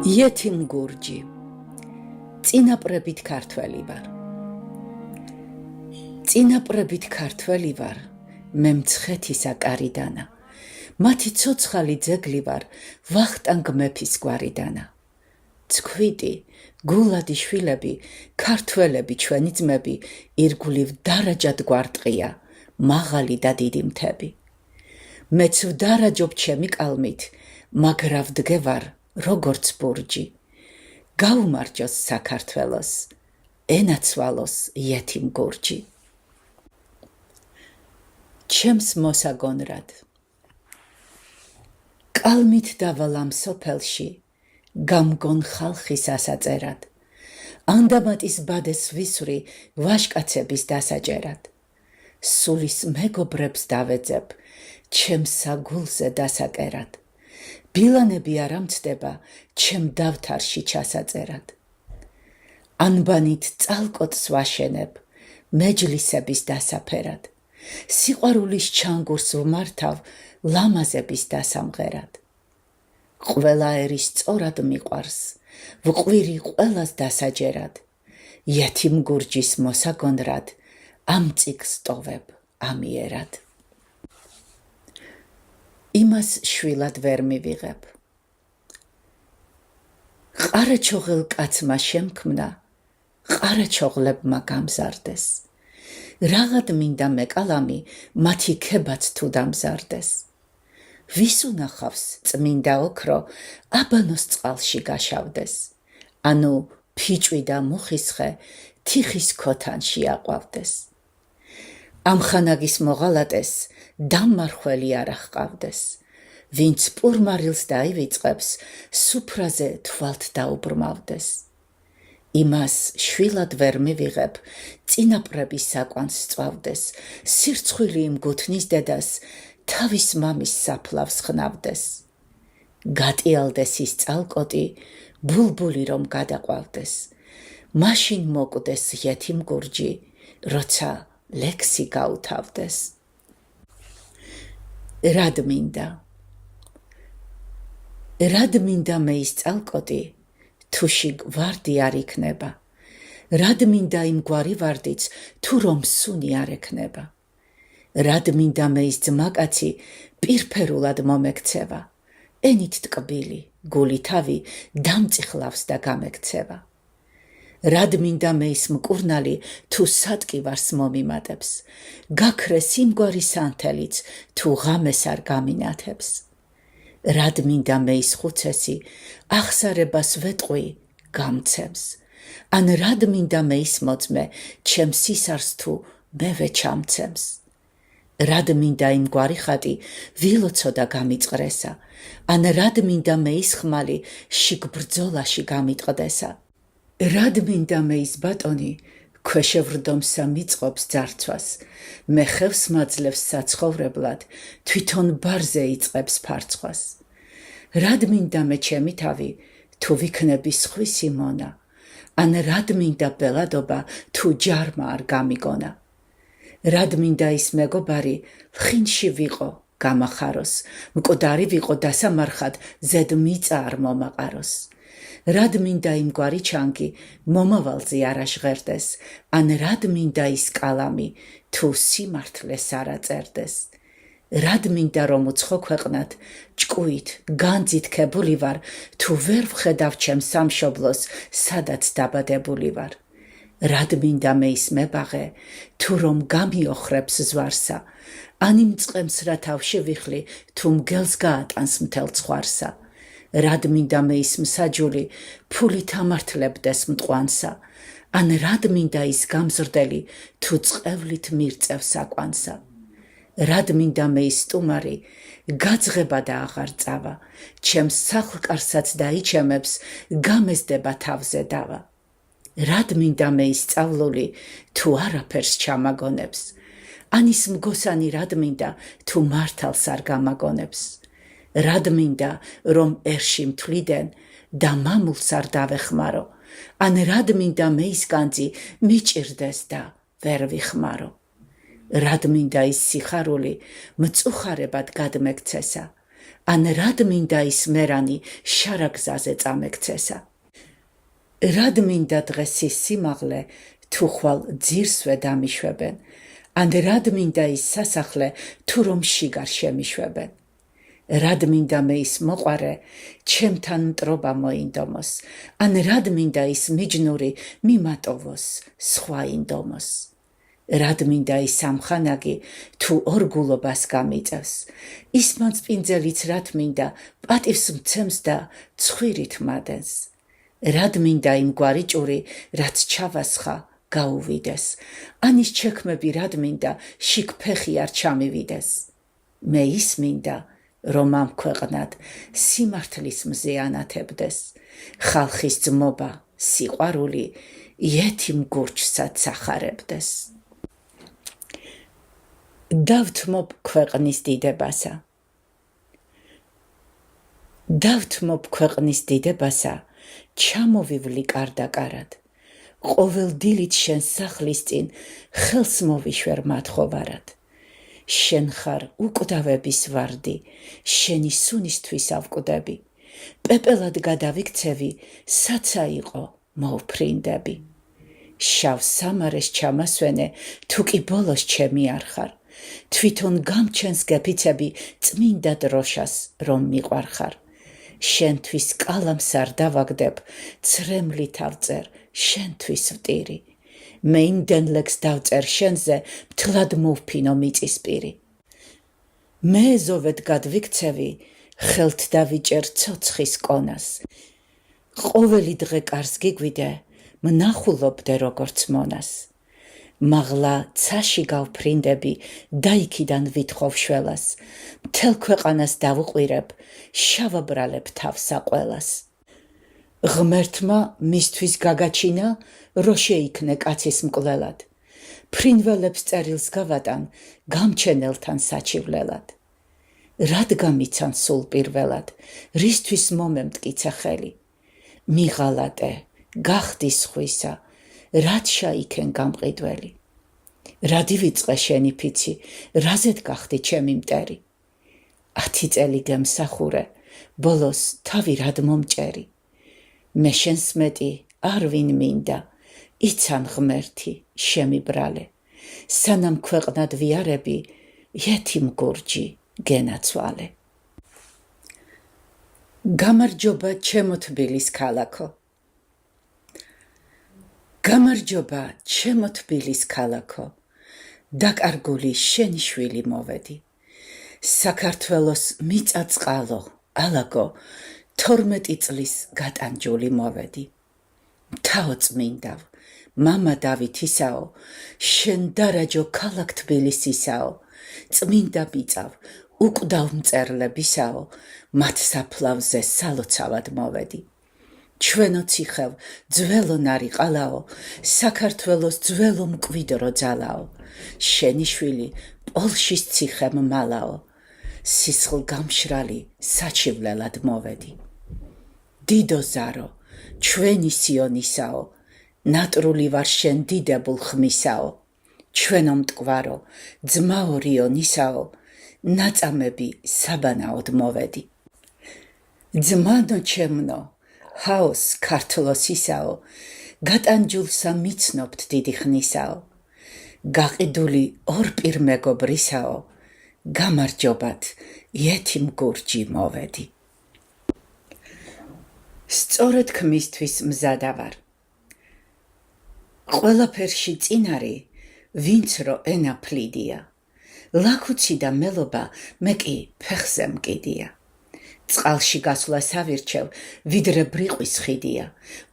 იეთიმ გურჯი წინაპრებით ქართველი ვარ. წინაპრებით ქართველი ვარ, მე მცხეთისა კარიდანა. მათი ცოცხალი ძეგლი ვარ, ვახტანგ მეფის გვარიდანა. ცქვიტი, გულადი შვილები, ქართველები ჩვენი ძმები, ირგვლივ დარაჯად გვარტყია, მაღალი და დიდი მთები. მეც ვდარაჯობ ჩემი კალმით, მაგრა ვდგევარ, როგორც ბურჯი. გაუმარჯოს საქართველოს, ენაცვალოს იეთიმ გურჯი. ჩემს მოსაგონრად. კალმით დავალ ამ სოფელში, გამგონ ხალხის ასაწერად. ანდამატის ბადეს ვისვრი ვაჟკაცების დასაჯერად. სულის მეგობრებს დავეძებ, ჩემს საგულზე დასაკერად. ბილანები არ ამცდება, ჩემ დავთარში ჩასაწერად. ანბანით წალკოტს ვაშენებ, მეჯლისების დასაფერად. სიყვარულის ჩანგურს ვმართავ, ლამაზების დასამღერად. ყველა ერი სწორად მიყვარს, ვყვირი ყველას დასაჯერად. იეთიმ გურჯის მოსაგონრად, ამ წიგნს ტოვებ ამიერად. იმას შვილად ვერ მივიღებ. ყარაჩოღელ კაცმა შემქმნა, ყარაჩოღლებმა გამზარდეს. რაღად მინდა მე კალამი, მათი ქებაც თუ დამზარდეს. ვის უნახავს წმინდა ოქრო, აბანოს წყალში გაშავდეს. ანუ ფიჭვი და მუხისხე, თიხის ქოთანში აყვავდეს. ამხანაგის მოღალატეს, დამმარხველი არ აღყავდეს. ვინც პურმარილს დაივიწყებს, სუფრაზე თვალთ დაუბრმავდეს. იმას შვილად ვერ მივიღებ, წინაპრების საკვანს სწვავდეს. სირცხვილი იმ გუთნის დედას, თავის მამის საფლავს ხნავდეს. გატიალდეს ის წალკოტი, ბულბული რომ გადაყვავდეს. მაშინ მოკვდეს იეთიმ გურჯი, როცა ლექსი გაუთავდეს. რად მინდა? რად მინდა მე ის წალკოტი, თუში ვარდი არ იქნება. რად მინდა იმ გვარი ვარდიც, თუ რომ სუნი არ ექნება. რად მინდა მე ის ძმაკაცი, პირფერულად მომექცევა. ენით ტკბილი, გული თავი, დამწიხლავს და გამექცევა. რად მინდა მე ის მკურნალი, თუ სატკივარს მომიმატებს. გაქრეს იმგვარი სანთელიც, თუ ღამეს არ გამინათებს. რად მინდა მე ის ხუცესი, აღსარებას ვეტყვი, გამცემს. ან რად მინდა მე ის მოწმე, ჩემს სისარს თუ მევე ჩამცემს. რად მინდა იმ გვარი ხატი, ვილოცო და გამიწყრესა. ან რად მინდა მე ის ხმალი, შიგ ბრძოლაში გამიტყდესა. რად მინდა მე ის ბატონი, ქვეშევრდომსა მიწყობს ძარცვას. მე ხევს მაძლევს საცხოვრებლად, თვითონ ბარზე იწყებს ფარცხვას. რად მინდა მე ჩემი თავი, თუ ვიქნები სხვისი მონა. ან რად მინდა ბელადობა, თუ ჯარმა არ გამიგონა. რად მინდა ის მეგობარი, ხინში ვიყო, გამახაროს. მკვდარი ვიყო დასამარხად, ზედ მიწა არ მომაყაროს. რად მინდა იმ გვარი ჩანგი, მომავალზე არ აჟღერდეს. ან რად მინდა ის კალამი, თუ სიმართლეს არ აწერდეს. რად მინდა რომ უცხო ქვეყნად, ჭკუით, განძით ქებული ვარ, თუ ვერ ვხედავ ჩემს სამშობლოს, სადაც დაბადებული ვარ. რად მინდა მე ის მებაღე, თუ რომ გამიოხრებს ზვარსა. ან იმ წყემს რა თავში ვიხლი, თუ მგელს გაატანს მთელ ცხვარსა. რად მინდა მე ის მსაჯული, ფულით ამართლებდეს მტყვანსა. ან რად მინდა ის გამზრდელი, თუ წყევლით მირწევს აკვანსა. რად მინდა მე ის სტუმარი, გაძღება და აღარ წავა. ჩემს სახლკარსაც დაიჩემებს, გამეზდება თავზე დავა. რად მინდა მე ის სწავლული, თუ არაფერს ჩამაგონებს. ან ის მგოსანი რად მინდა, თუ მართალს არ გამაგონებს. რად მინდა, რომ ერში მთვლიდან და მამულს არ დავეხმარო. ან რად მინდა მე ის განძი, მიჭირდეს და ვერ ვიხმარო. რად მინდა ის სიხარული, მწუხარებად გადმექცესა. ან რად მინდა ის მერანი შარაგზაზე წამექცესა? რად მინდა დღეს ის სიმაღლე თუ ხვალ ძირსვე დამიშვებენ, ან რად მინდა ის სასახლე თუ რომ შიგარ შემიშვებენ? რად მინდა მე ის მოყვარე ჩემთან მტრობა მოინდომოს, ან რად მინდა ის მიჯნური მიმატოვოს სხვა ინდომოს? რად მინდა ის სამხანაგი თუ ორგულობას გამიწევს, ის მაწპინძელიც რად მინდა პატივს მცემს და ცხვირით მადენს? რად მინდა იმ გვარი ჭური, რაც ჩავასხა გაუვიდეს, ან ის ჩექმები რად მინდა შიგ ფეხი არ ჩამივიდეს? მე ის მინდა, რომ ამ ქვეყნად სიმართლის მზე ანათებდეს, ხალხის ძმობა, სიყვარული იეთიმ გურჯსაც სახარებდეს. დავთმობ ქვეყნის დიდებასა. დავთმობ ქვეყნის დიდებასა, ჩამოვივლი კარდაკარად, ყოველ დილით შენ სახლის წინ ხელს მოვიშვერ მათხოვარად. შენ ხარ უკვდავების ვარდი, შენი სუნისთვის ავკვდები, პეპელად გადავიქცევი, საცა იყო მოვფრინდები. შავ სამარეს ჩამასვენე, თუ კი ბოლოს ჩემი არ ხარ, თვითონ გამჩენს გეფიცები წმინდა დროშას რომ მიყვარხარ. შენთვის კალამს არ დავაგდებ, ცრემლით ავწერ შენთვის ვტირი, მე იმდენ ლექს დავწერ შენზე, მთლად მოვფინო მიწისპირი. მე ეზოვეთ გადვიქცევი, ხელთ დავიჭერ ცოცხის კონას, ყოველი დღე კარს გიგვიდე, მნახულობდე როგორც მონას. მაღლა ცაში გავფრინდები და იქიდან ვითხოვ შველას, მთელ ქვეყანას დავუყვირებ, შავაბრალებ თავსა ყველას. ღმერთმა მისთვის გაგაჩინა, რო შეიქნე კაცის მკვლელად, ფრინველებს წერილს გავატან, გამჩენელთან საჩივლელად. რად გამიცან სულ პირველად, რისთვის მომემტკიცა ხელი? მიღალატე, გახდი სხვისა, რად შაიქენ გამყიდველი? რადი ვიწყე შენი ფიცი, რაზედ გახდი ჩემი მტერი? 10 წელი გემსახურე, ბოლოს თავი რად მომჭერი? მე შენს მეტი არ ვინ მინდა, იცან ღმერთი შემიბრალე, სანამ ქვეყნად ვიარები, იეთიმ გურჯი გენაცვალე. გამარჯობა ჩემო თბილის ქალაქო. გამარჯობა ჩემო თბილის ქალაქო, დაკარგული შენი შვილი მოვედი. საქართველოს მიწა წყალო, ალაგო, 12 წლის გატანჯული მოვედი. თაო წმინდავ, მამა დავითისაო, შენ დარაჯო ქალაქ თბილისისაო, წმინდა მიწავ, უკვდავ მწერლებისაო, მათ საფლავზე სალოცავად მოვედი. ჩვენო ციხევ ძველო ნარიყალაო, საქართველოს ძველო მკვიდრო ძალაო, შენი შვილი პოლშის ციხემ მალაო, სისხლ გამშრალი საჩივლელად მოვედი. დიდო ზარო, ჩვენი სიონისაო, ნატრული ვარ შენ დიდებულ ხმისაო, ჩვენო მტკვარო, ძმაო რიონისაო, ნაწამები საბანაოდ მოვედი. ძმანო ჩემნო, ჰაოს ქართლოსისაო, გატანჯულსა მიცნობთ დიდი ხნისაო, გაყიდული ორ პირ მეგობრისაო, გამარჯობათ იეთიმ გურჯი მოვედი. სწორედ ქმისთვის მზადა ვარ. ყველაფერში წინარი, ვინც რო ენა ფლიდია, ლაქუცი და მელობა მე კი ფეხზე მკიდია. წყალში გასვლა სავირჩევ, ვიდრე ბრიყვის ხიდია,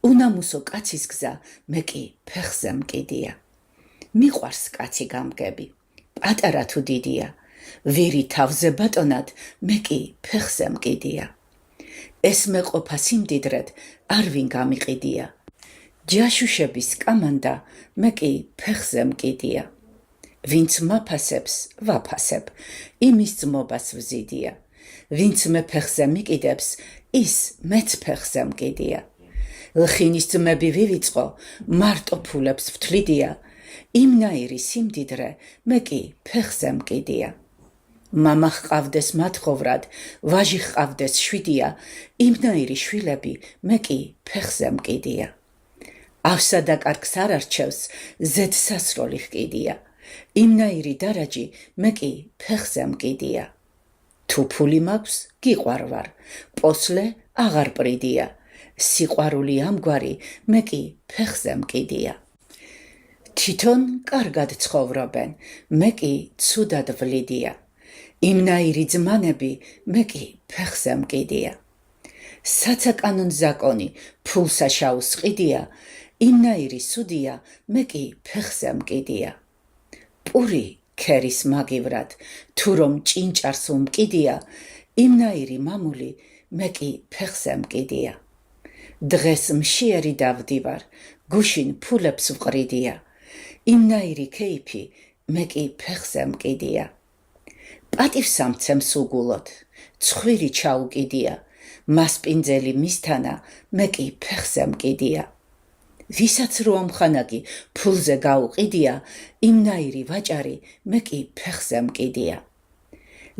უნამუსო კაცის გზა მე კი ფეხზე მკიდია. მიყვარს კაცი გამგები, პატარა თუ დიდია, ვირი თავზე ბატონად მე კი ფეხზე მკიდია. ეს მეყოფა სიმდიდრედ არ ვინ გამიყიდია, ჯაშუშების კამანდა მე კი ფეხზე მკიდია. ვინც მაფასებს ვაფასებ, იმის ძმობას ვზიდია, ვინც მე ფეხზე მიკიდებს, ის მეც ფეხზე მკიდია. ლხინის ძმები ვივიწყო, მარტო ფულებს ვთვლიდია, იმნაირი სიმდიდრე მე კი ფეხზე მკიდია. მამა ჰყავდეს მათხოვრად, ვაჟი ჰყავდეს 7-ია, იმნაირი შვილები მე კი ფეხზე მკიდია. ავსა და კარგს არ არჩევს, ზედ სასროლი ჰკიდია. იმნაირი დარაჯი მე კი ფეხზე მკიდია. თუ ფული მაქვს, გიყვარვარ, პოსლე აღარ პრიდია. სიყვარული ამგვარი მე კი ფეხზე მკიდია. თვითონ კარგად ცხოვრობენ, მე კი ცუდად ვლიდია. იმნაირი ძმანები მე კი ფეხზე მკიდია. საცაკანონ ზაკონი ფულსა შაუს ყიდია, იმნაირი სუდია მე კი ფეხზე მკიდია. პური ქერის მაგივრად, თუ რომ ჭინჭარს უმკიდია, იმნაირი მამული მე კი ფეხზე მკიდია. დღეს მშიერი დავდივარ, გუშინ ფულებს ვყრიდია. იმნაირი ქეიფი მე კი ფეხზე მკიდია. პატივსამცემს უგულოდ, ცხვირი ჩაუკიდია, მასპინძელი მისთანა მე კი ფეხზე მკიდია. ვისაც რო ამხანაგი ფულზე გაუყიდია, იმნაირი ვაჭარი მე კი ფეხზე მკიდია.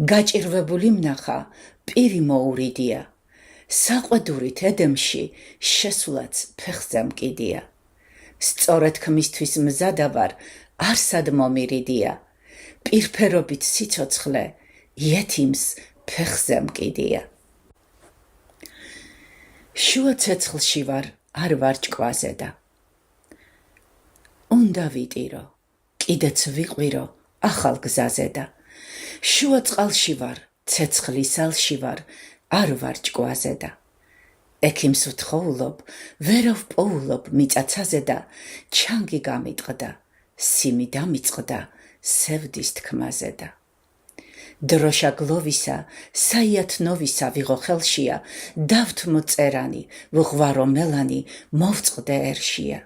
გაჭირვებული მნახა, პირი მოურიდია. საყვედურით ედემში შესულაც ფეხზე მკიდია. სწორედ ქმისთვის მზადა ვარ, არსად მომირიდია. პირფერობით სიცოცხლე, იეთიმს ფეხზე მკიდია. შუა ცეცხლში ვარ, არ ვარ ჭკვაზედა. უნდა ვიტირო, კიდეც ვიყვირო ახალ გზაზედა. შუა წყალში ვარ, ცეცხლის ალში ვარ, არ ვარ ჭკვაზედა. ექიმს ვთხოვულობ, ვერა ვპოულობ მიწაცაზედა. ჩანგი გამიტყდა, სიმი დამიწყდა, სევდის თქმაზედა. დროშა გლოვისა, საიათნოვისა ვიღო ხელშია, დავთმო წერანი, ვღვარო მელანი, მოვწყდე ერშია.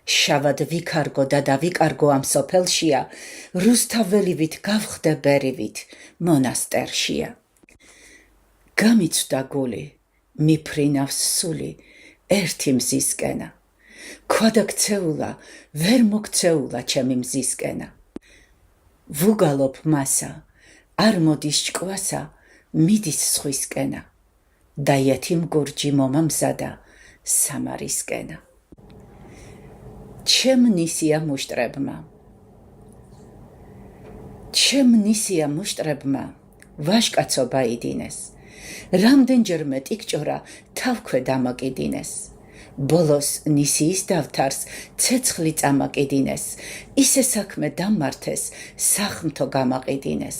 შავად ვიქარგო და დავიკარგო ამ სოფელშია, რუსთაველივით გავხდე ბერივით, მონასტერშია. გამიცვდა გული, მიფრინავს სული, ერთი მზისკენა. ქვადა ქცეულა, ვერ მოგცეულა ჩემი მზისკენა. ვუგალობ მასა, არ მოდის ჭკვასა, მიდის სხვისკენა. და იეთიმ გურჯი მომამზადა, სამარისკენა. ჩემ ნისია მუშტრებმა. ჩემ ნისია მუშტრებმა, ვაშკაცობა იდინეს. რამდენჯერმე ტიკჭორა თავქვე დამაკიდინეს. ბოლოს ნისიის დავთარს ცეცხლი წამაკიდინეს. ისე საქმე დამმართეს, სახმთო გამაყიდინეს.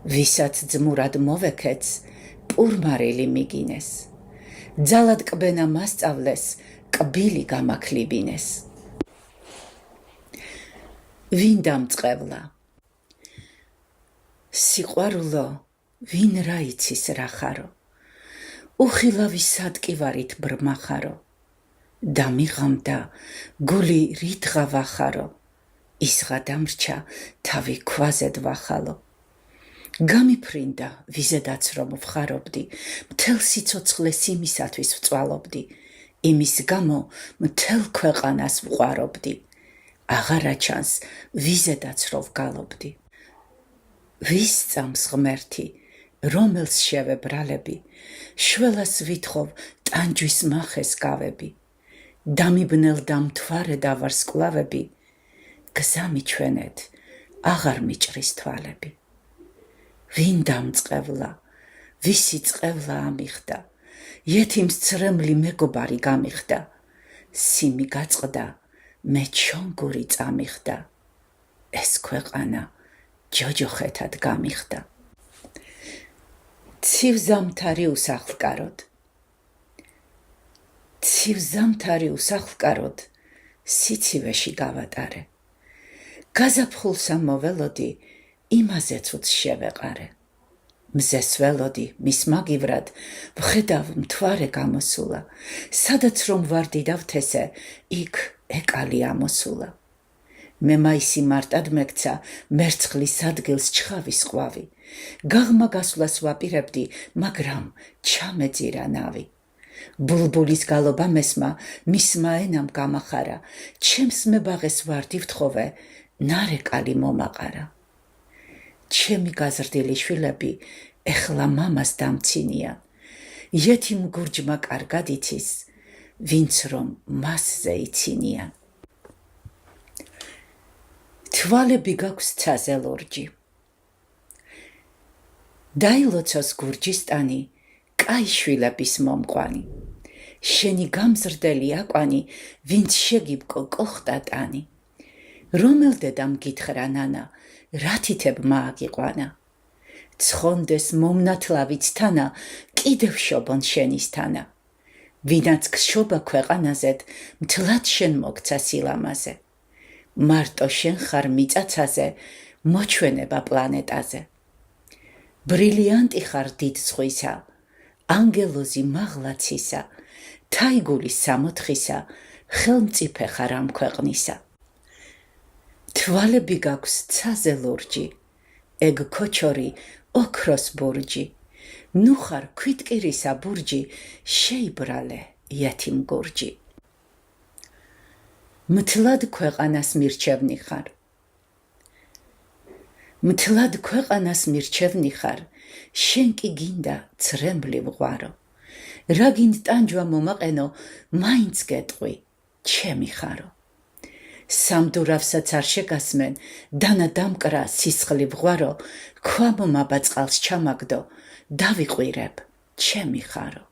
ვისაც ძმურად მოვექეც, პურმარილი მიგინეს. ძალად კბენა მასწავლეს, კბილი გამაქლიბინეს. ვინ დამწყევლა? სიყვარულო, ვინ რა იცის რა ხარო? უხილავი სადკივარით ბრმახარო. დამიღამდა, გული რითღა ვახარო. ისღა დამრჩა, თავი ქვაზე დვახალო. გამიფრინდა, ვიზედაც რომ ვხარობდი, მთელ სიცოცხლეს იმისათვის ვწვალობდი, იმის გამო მთელ ქვეყანას ვყვარობდი. აღარა ჩანს, ვიზედაც რომ ვგალობდი. ვის წამს ღმერთი, რომელს შევებრალები, შველას ვითხოვ, ტანჯვის მახეს გავები. დამიბნელ დამთვარე დავარსკვლავები, გზა მიჩვენეთ, აღარ მიჭრის თვალები. ვინ დამწყევლა, ვისი წყევლა ამიხდა, იეთიმს ცრემლი მეგობარი გამიხდა. სიმი გაწყდა, მე ჩონგური წამიხდა. ეს ქვეყანა ჯოჯოხეთად გამიხდა. ცივ ზამთარი უსახლკაროდ. ცივ ზამთარი უსახლკაროდ, სიცივეში გავატარე. გაზაფხულსა მოველოდი, იმაზეც უც შევეყარე. მზეს ველოდი, მის მაგივრად, ვხედავ მთვარე გამოსულა. სადაც რომ ვარდიდავ თესე, იქ ეკალი ამოსულა. მე მაისი მარტად მეკცა, მერცხლის ადგილს ჩხავის ყვავი. გაღმა გასვლას ვაპირებდი, მაგრამ ჩამეძირა ნავი. ბულბულის გალობა მესმა, მისმა ენამ გამახარა. ჩემს მებაღეს ვარდი ვთხოვე, ნარეკალი მომაყარა. ჩემი გაზრდილი შვილები ეხლა მამას დამცინიან. იეთიმ გურჯმა კარგად იცის, ვინც რომ მასზე იცინიან. თვალები გაქვს ცაზე ლურჯი. დაილოცოს გურჯისტანი, კაი შვილების მომყვანი. შენი გამზრდელი აკვანი, ვინც შეგიბკო კოხტატანი. რომელ დედამ გითხრა ნანა, რა თითებ მააგიყვანა. ცხონდეს მომნათლავიც თანა, კიდევ შობონ შენის თანა. ვინაც გშობა ქვეყანაზედ, მთლად შენ მოგცა სილამაზე. მარტო შენ ხარ მიწაცაზე, მოჩვენება პლანეტაზე. ბრილიანტი ხარ დიდ ზღვისა, ანგელოზი მაღლაცისა, თაიგული სამოთხისა, ხელმწიფე ხარ ამ ქვეყნისა. თვალები გაქვს ცაზე ლურჯი, ეგ ქოჩორი ოქროს ბურჯი. ნუ ხარ ქვიტკირისა ბურჯი, შეიბრალე იათიმ გურჯი. მთლად ქვეყანას მირჩევნი ხარ. მთლად ქვეყანას მირჩევნი ხარ, შენ კი გინდა ცრემლი ვღვარო. რა გინდ ტანჯვა მომაყენო, მაინც გეტყვი, ჩემი ხარო. სამდურავსაც არ შეგასმენ, დანა დამკრა სისხლი ვღვარო, ქვამომაბა წყალს ჩამაგდო, დავიყვირებ, ჩემი ხარო.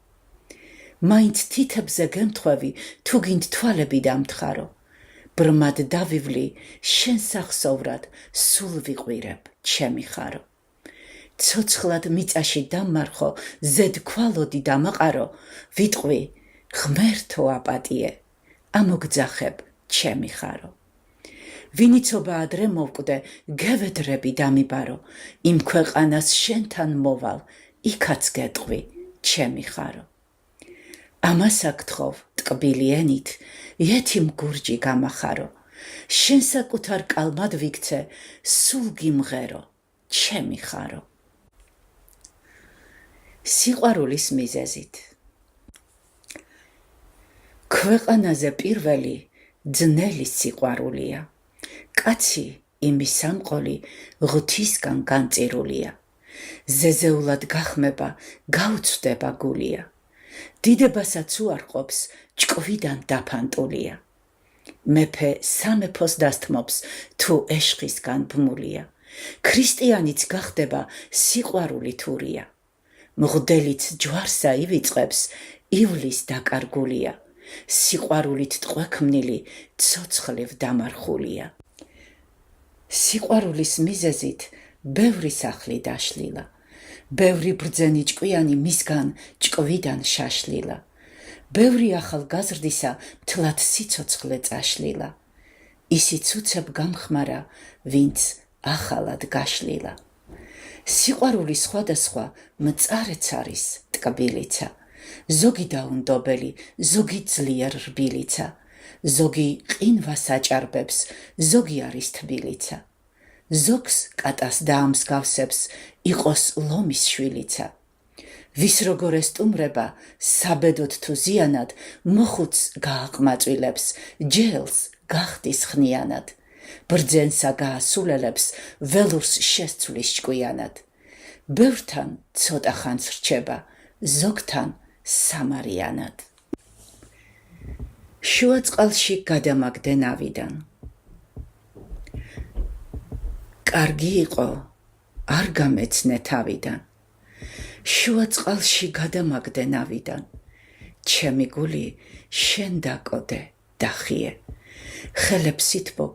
მაინც თითებზე გემთხვევი, თუ გინდ თვალები დამთხარო. ბრმად დავივლი, შენ სახსოვრად, სულ ვიყვირებ, ჩემი ხარო. ცოცხლად მიწაში დამმარხო, ზედ ქვალოდი დამაყარო, ვიტყვი, ღმერთო აპატიე, ამოგძახებ, ჩემი ხარო. ვინიცობა ადრე მოვკვდე, გევედრები დამიბარო, იმ ქვეყანას შენთან მოვალ, იქაც გეტყვი, ჩემი ხარო. ამას აკთხოვ ტკბილი ენით, იეთიმ გურჯი გამახარო. შენ საკუთარ კალმად ვიქცე, სულ გიმღერო, ჩემი ხარო. სიყვარულის მიზეზით. ქვეყანაზე პირველი ძნელი სიყვარულია. კაცი იმის სამყოლი ღვთისგან განწირულია. ზეზეულად გახმება, გაუცვდება გულია. დიდებასაც უარყოფს, ჭკვიდან დაფანტულია. მეფე სამეფოს დასთმობს, თუ ეშხისგან ბმულია. ქრისტიანიც გახდება, სიყვარული თურია. მღვდელიც ჯვარსა ივიწყებს, ივლის დაკარგულია. სიყვარულით ტყვექმნილი, ცოცხლივ დამარხულია. სიყვარულის მიზეზით ბევრი სახლი დაშლილა. ბევრი ბრძენი ჭკვიანი მისგან ჭკვიდან შაშლილა. ბევრი ახალგაზრდისა მთლად სიცოცხლე წაშლილა. ისიც უცებ გამხმარა, ვინც ახალად გაშლილა. სიყვარული სხვადასხვა მწარეც არის ტკბილიცა. ზოგი დაუნდობელი, ზოგი ძლიერ რბილიცა. ზოგი ყინვას აჭარბებს, ზოგი არის თბილიცა. ზოგს კატას დაამსგავსებს, იყოს ლომის შვილიცა. ვის როგორ ესტუმრება, საბედოდ თუ ზიანად, მოხუც გააყმაწვილებს, ჯელს გახდის ხნიანად. ბრძენსა გაასულელებს, ველურს შესცვლის ჭკვიანად. ბევრთან ცოტა ხანს რჩება, ზოგთან სამარიანად. შუა წყალში გადამაგდე ნავიდან. კარგი იყო, არ გამეცნე თავიდან. შუა წყალში გადამაგდე ნავიდან. ჩემი გული შენ დაკოდე, დახიე. ხელებს ითბობ,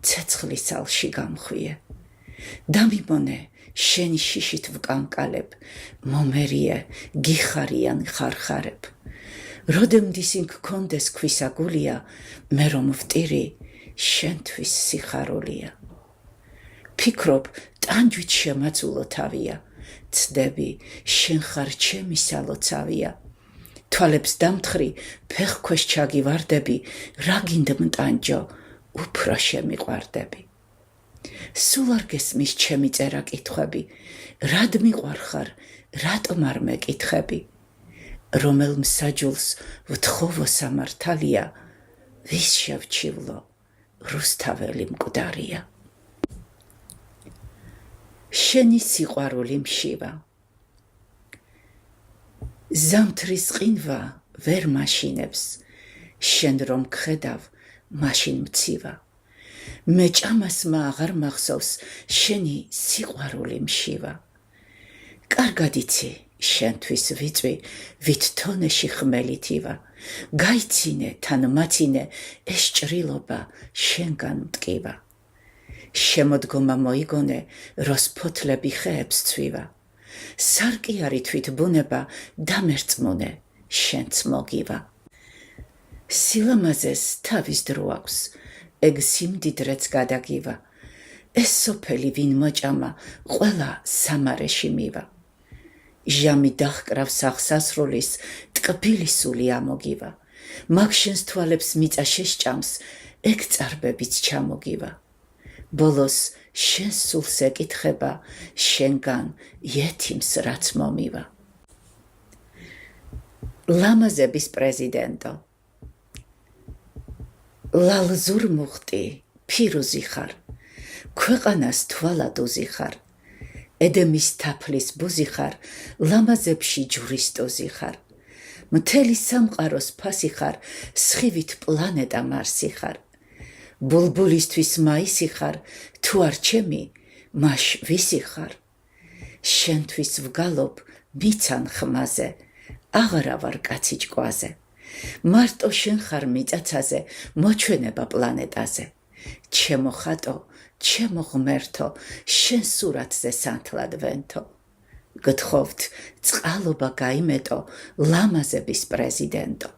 ცეცხლის ალში გამხვიე. დამიმონე, შენი შიშით ვკამკალებ, მომერიე, გიხარიან ხარხარებ. როდემდის იქ გქონდეს ქვისა გულია, მე რომ ვტირი, შენთვის სიხარულია. ფიქრობ, ტანჯვით შემაწულო თავია, ცდები, შენ ხარ ჩემი სალოცავია. თვალებს დამთხრი, ფეხქვეშ ჩაგივარდები, რა გინდა მტანჯო, უფრო შემიყვარდები. სულ არ გესმის ჩემი წერა კითხვები, რად მიყვარხარ, რატომ არ მეკითხები. რომელ მსაჯულს ვთხოვო სამართალია, ვის შევჩივლო, რუსთაველი მკვდარია. შენი სიყვარული მშივა. ზამთრის ყინვა ვერ მაშინებს, შენ რომ გხედავ, მაშინ მცივა. მე ჭამასმა აღარ მახსოვს, შენი სიყვარული მშივა. კარგად იცი, შენთვის ვიწვი, ვით თონეში ხმელითივა. გაიცინე, თან მაცინე, ეს ჭრილობა შენგან მტკივა. შემოდგომა მოიგონე, როს ფოთლები ხეებს ცვივა. სარკიარი თვით ბუნება, დამერწმუნე, შენც მოგივა. სილამაზეს თავის დრო აქვს, ეგ სიმდიდრეც გადაგივა. ეს სოფელი ვინ მოჭამა, ყველა სამარეში მივა. ჟამი დახკრავს აღსასრულის, ტკბილი სული ამოგივა. მაგ შენს თვალებს მიწა შეშჭამს, ეგ წარბებიც ჩამოგივა. ბოლოს შენს სულს ეკითხება, შენგან იეთიმს რაც მომივა. ლამაზების პრეზიდენტო. ლალზურ მუხტი, ფირუზი ხარ, ქვეყანას თვალად უზიხარ. ედემის თაფლის ბუზი ხარ, ლამაზებში ჯურისტოზი ხარ. მთელი სამყაროს ფასი ხარ, სხივით პლანეტა მარსი ხარ. ბულბულისთვის მაისი ხარ, თუ არ ჩემი, მაშ ვისი ხარ. შენთვის ვგალობ მიცან ხმაზე, აღარა ვარ კაცი ჭკვაზე. მარტო შენ ხარ მიწაცაზე, მოჩვენება პლანეტაზე. ჩემო ხატო, ჩემო ღმერთო, შენ სურათზე სანთლად ვენთო. გთხოვთ, წყალობა გაიმეტო, ლამაზების პრეზიდენტო.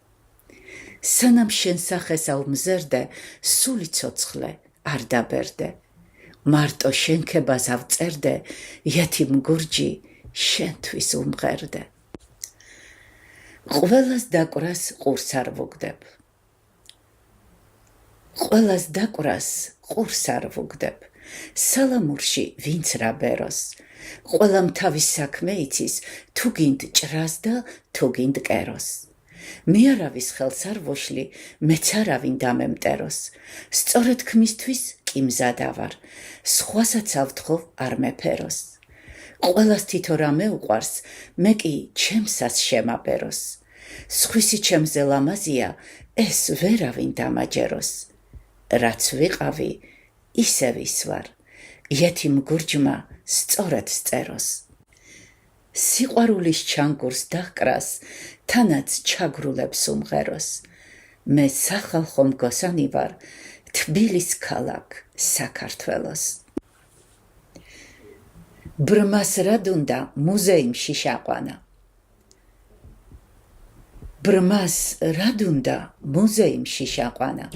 სანამ შენ სახეს აუმზერდე, სული ცოცხლე არ დაბერდე. მარტო შენქებას ავწერდე, იეთიმ გურჯი შენთვის უმღერდე. ყველას დაკვრას ყურს არ ვუგდებ. ყველას დაკვრას ყურს არ ვუგდებ. სალამურში ვინც რა ბეროს. ყველამ თავის საქმე იცის, თუ გინდ ჭრას და თუ გინდ კეროს. მე არავის ხელს არ ვოშლი, მეც არავინ დამემტეროს. სწორედ ქმისთვის კი მზადა ვარ, სხვასაც ავთხოვ არ მეფეროს. ყველას თითო რამე უყვარს, მე კი ჩემსას შემაბეროს. სხვისი ჩემზე ლამაზია, ეს ვერავინ დამაჯეროს. რაც ვიყავი, ისე ვისვარ, იეთიმ გურჯმა სწორად სწეროს. სიყვარულის ჩანგურს დაჰკრას, თანაც ჩაგრულებს უმღეროს. მე სახალხო მგოსანი ვარ, თბილის ქალაქ საქართველოს. ბრმას რად უნდა მუზეუმში შაყვანა. ბრმას რად უნდა მუზეუმში შაყვანა.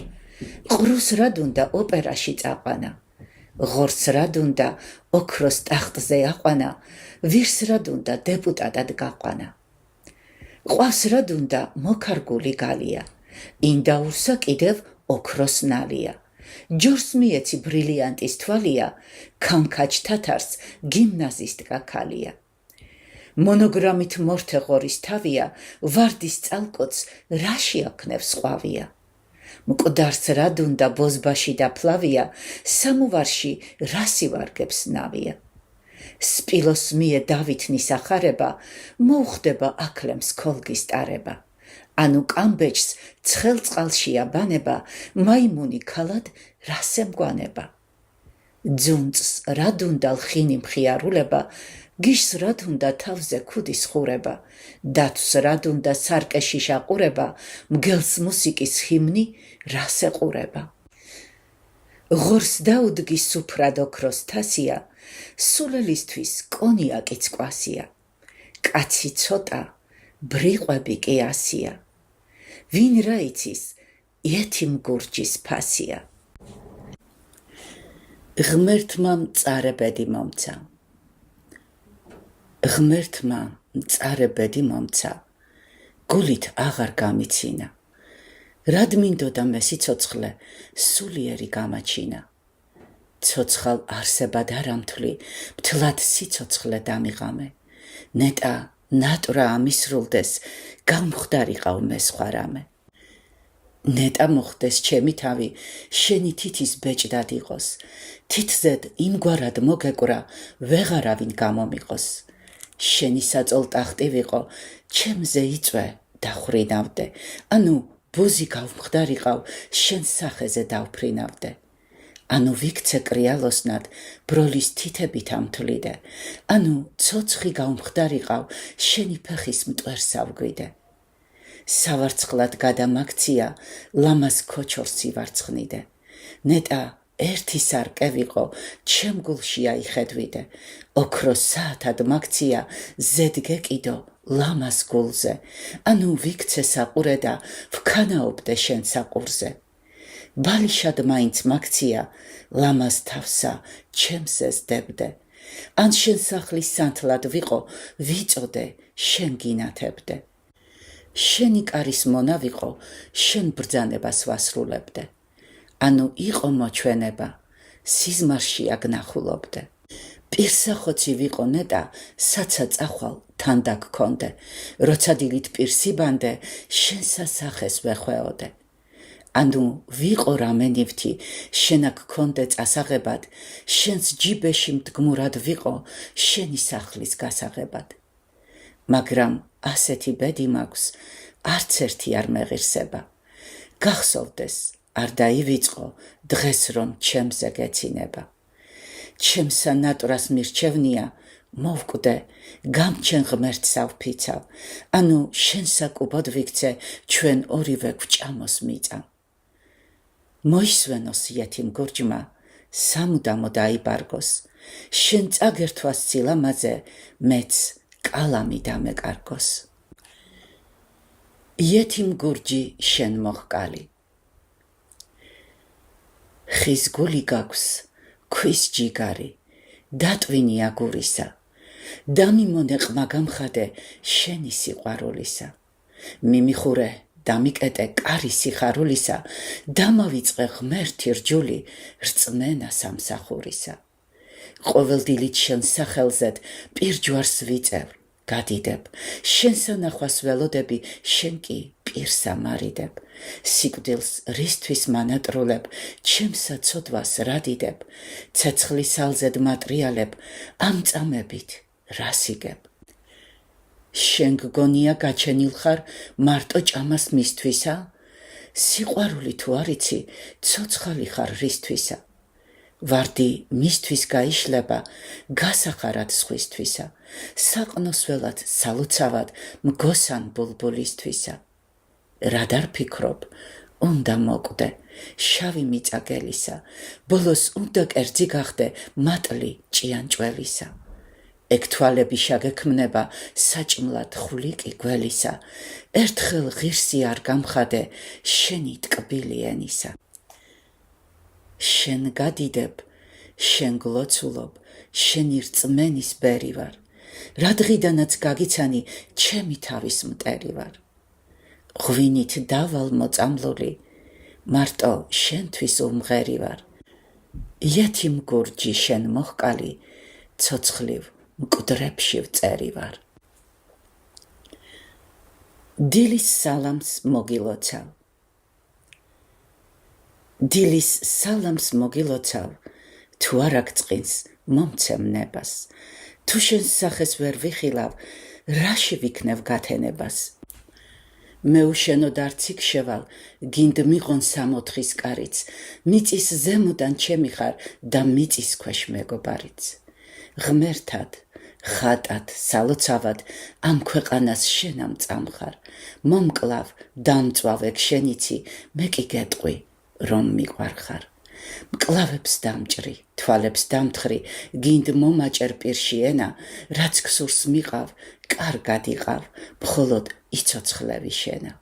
ყრუს რად უნდა ოპერაში წაყვანა. ღორს რად უნდა ოქროს ტახტზე აყვანა, ვირს რად უნდა დეპუტატად გაყვანა. ყვავს რად უნდა მოკარგული გალია, ინდაურსა კიდევ ოქროს ნალია. ჯორს მიეცი ბრილიანტის თვალია, ქანქაჩ თათარს გიმნაზისტ გაქალია. მონოგრამით მორთე ღორის თავია, ვარდის წალკოც რაში აქნევს ყვავია. მკვდარს რად უნდა ბოზბაში დაფლავია, სამუვარში რასი ვარგებს ნავია. სპილოს მიე დავითნის ახარება, მოუხდება აკლემს ქოლგის ტარება. ანუ კამბეჭს ცხელ წყალში აბანება, მაიმუნი ქალად რასე მგვანება. ძუნწს რად უნდა ლხინი მხიარულება, გიშს რად უნდა თავზე ქუდის ხურება, დათვს რად უნდა სარკეში შაყურება, მგელს მუსიკის ჰიმნი რას ეყურება. ღორს დაუდგი სუფრად ოქროს თასია, სულელისთვის კონიაკიც კვასია. კაცი ცოტა, ბრიყვები კი ასია. ვინ რა იცის, იეთიმ გურჯის ფასია. ღმერთმა მწარე ბედი მომცა. ღმერთმა მწარე ბედი მომცა, გულით აღარ გამიცინა. რად მინდოდა მე სიცოცხლე, სულიერი გამაჩინა. ცოცხალ არსებად არ ამთვლი, მთლად სიცოცხლე დამიღამე. ნეტა ნატრა ამისრულდეს, გამხდარიყავ მე სხვა რამე. ნეტა მოხდეს ჩემი თავი, შენი თითის ბეჭდად იყოს, თითზედ იმგვარად მოგეკვრა, ვეღარავინ გამომიყოს. შენი საწოლ ტახტი ვიყო, ჩემზე იწვე დახრინავდე, ანუ ბუზი გავმხდარიყავ, შენ სახეზე დავფრინავდე. ანუ ვიქცე კრიალოსნად, ბროლის თითებით ამთვლიდე, ანუ ცოცხი გავმხდარიყავ, შენი ფეხის მტვერს ავგვიდე. სავარცხლად გადამაქცია, ლამას ქოჩორს ივარცხნიდე. ნეტა ერთი სარკე ვიყო, ჩემ გულში აიხედვიდე. ოქროს საათად მაქცია, ზედ გეკიდო ლამას გულზე. ანუ ვიქცე საყურე და ვქანაობდე შენ საყურზე. ბალიშად მაინც მაქცია, ლამას თავსა ჩემზე ზდებდე. ან შენ სახლის სანთლად ვიყო, ვიწოდე, შენ გინათებდე. შენი კარის მონა ვიყო, შენ ბრძანებას ვასრულებდე. ანუ იყო მოჩვენება, სიზმარში აგნახულობდე. პირსახოცი ვიყო ნეტა, საცა წახვალ თან დაგქონდე. როცა დილით პირსიბანდე, შენ სასახეს ვეხვეოდე. ანუ ვიყო რამენივთი, შენ აგქონდე წასაღებად, შენს ჯიბეში მდგმურად ვიყო, შენი სახლის გასაღებად. მაგრამ ასეთი ბედი მაქვს, არც ერთი არ მეღირსება. გახსოვდეს, არ დაივიწყო, დღეს რომ ჩემზე გეცინება. ჩემსა ნატვრას მირჩევნია, მოვკვდე, გამჩენ ღმერთს ავფიცავ, ანუ შენ საკუბოდ ვიქცე, ჩვენ ორივე გვჭამოს მიწა. მოისვენოს იეთიმ გურჯმა, სამუდამო დაიბარგოს, შენ წაგერთვას სილამაზე, მეც კალამი დამეკარგოს. იეთიმ გურჯი შენ მოჰკალი. ხის გული გაქვს, ქვის ჯიგარი, დატვინი აგურისა, დამიმონე ყმა გამხადე შენი სიყვარულისა. მიმიხურე, დამიკეტე კარი სიხარულისა, დამავიწყე ღმერთი რჯული, რწმენა სამსახურისა. ყოველდილით შენ სახელზედ პირჯვარს ვიწევ, გადიდებ, შენ სანახვას ველოდები, შენ კი პირს ამარიდებ. სიკვდილს რისთვის მანატროლებ, ჩემსა ცოდვას რადიდებ, ცეცხლის ალზედ მატრიალებ, ამ წამებით რასიგებ. შენ გგონია გაჩენილ ხარ მარტო ჭამას მისთვისა, სიყვარული თუ არიცი, ცოცხალი ხარ რისთვისა. ვარდი მისთვის გაიშლება, გასახარად სხვისთვისა, საყნოსველად სალოცავად მგოსან ბულბულისთვისა. რად არ ფიქრობ, უნდა მოკვდე, შავი მიწა გელისა, ბოლოს უნდა კერძი გახდე მატლი ჭიანჭველისა. ეგ თვალები შაგექმნება, საჭმლად ხვლიკი გველისა, ერთხელ ღირსი არ გამხადე, შენი ტკბილი ენისა. შენ გადიდებ, შენ გლოცულობ, შენი რწმენის ბერი ვარ, რადღიდანაც გაგიცანი, ჩემი თავის მტერი ვარ. ღვინით დავალ მოწამლული, მარტო შენთვის უმღერი ვარ. იეთიმ გურჯი შენ მოჰკალი, ცოცხლივ მკვდრებში ვწერი ვარ. დილის სალამს მოგილოცავ. დილის სალამს მოგილოცავ, თუ არ აგწყინს მომცემ ნებას, თუ შენ სახეს ვერ ვიხილავ, რაში ვიქნევ გათენებას. მეუშენოდ არც იქშევალ, გინდ მიყონ სამოთხის კარიც, მიწის ზემოდან ჩემი ხარ და მიწის ქვეშ მეგობარიც. ღმერთად, ხატად, სალოცავად, ამ ქვეყანას შენ ამწამხარ, მომკლავ, დამწვავ ეგ შენიცი, მე კი გეტყვი, რომ მიყვარხარ. მკლავებს დამჭრი, თვალებს დამთხრი, გინდ მომაჭერ პირში ენა, რაც ქსურს მიყავ, კარგად იყავ, მხოლოდ იცოცხლევი შენა.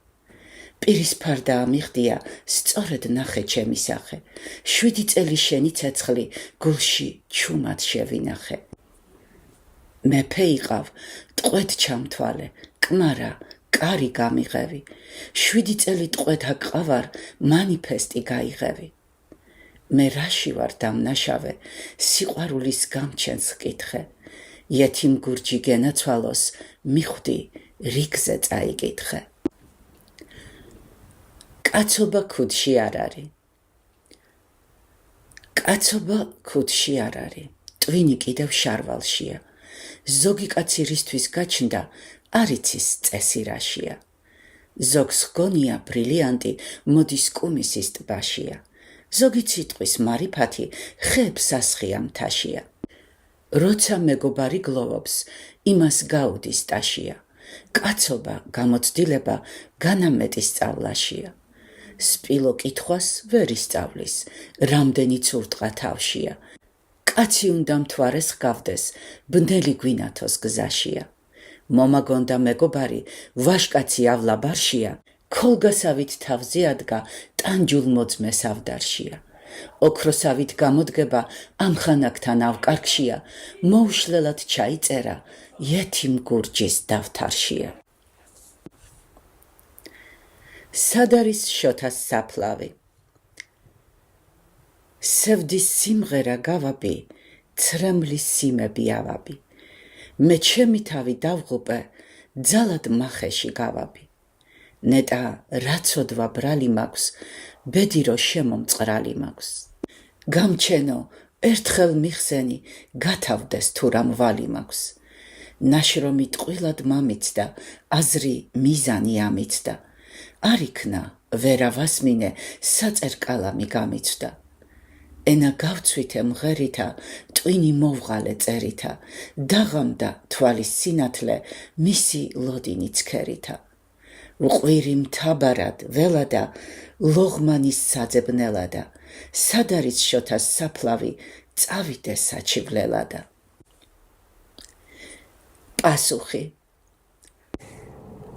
პირისფარ დაამიხდია, სწორედ ნახე ჩემი სახე, 7 წელი შენი ცეცხლი, გულში ჩუმად შევინახე. მეფე იყავ, ტყვედ ჩამთვალე, კმარა, კარი გამიღევი, 7 წელი ტყვედ აკყავარ, მანიფესტი გაიღევი. მე რაში ვარ დამნაშავე, სიყვარულის გამჩენს ჰკითხე, იეთიმ გურჯი გენაცვალოს, მიხვდი, რიგზე წაიკითხე. კაცობა ქუდში არ არის. კაცობა ქუდში არ არის. ტვინი კიდევ შარვალშია. ზოგი კაცი რისთვის გაჩნდა, არ იცის წესი რაშია. ზოგს ჰგონია ბრილიანტი, მოდის კუმისის ტბაშია. ზოგი ციტყვის მარიფათი, ხეებს ასხია მთაშია. როცა მეგობარი გლოვობს, იმას გაუდის ტაშია. კაცობა, გამოცდილება, განამეტი სწავლაშია. სპილო კითხვას ვერ ისწავლის, რამდენიც ურტყა თავშია. კაცი უნდა მთვარეს ჰგავდეს, ბნელი გვინათოს გზაშია. მომაგონდა მეგობარი, ვაშკაცი ავლა ბარშია, ქოლგასავით თავზე ადგა, ტანჯულ მოძმეს ავდარშია. ოქროსავით გამოდგება, ამხანაგთან ავკარგშია, მოუშლელად ჩაიწერა, იეთიმ გურჯის დავთარშია. სად არის შოთას საფლავი? სევდის სიმღერა გავაბი, ცრემლის სიმები ავაბი. მე ჩემი თავი დავღუპე, ძალად მახეში გავაბი. ნეტა რაცოდვა ბრალი მაქვს, ბედირო შემომწყრალი მაქვს. გამჩენო, ერთხელ მიხსენი, გათავდეს თუ რა მვალი მაქვს. ნაშრომი ტყვილად მამიცდა, აზრი მიზანი ამიცდა. არ იქნა, ვერა ვასმინე, საწერ კალამი გამიცვდა. ენა გავცვითე მღერითა, ტვინი მოვღალე წერითა, დაღამდა თვალის სინათლე, მისი ლოდინი ცქერითა. ვყვირი მთაბარად, ველადა, ლოღმანის საძებნელადა, სად არის შოთას საფლავი, წავიდე საჩივლელადა. პასუხი.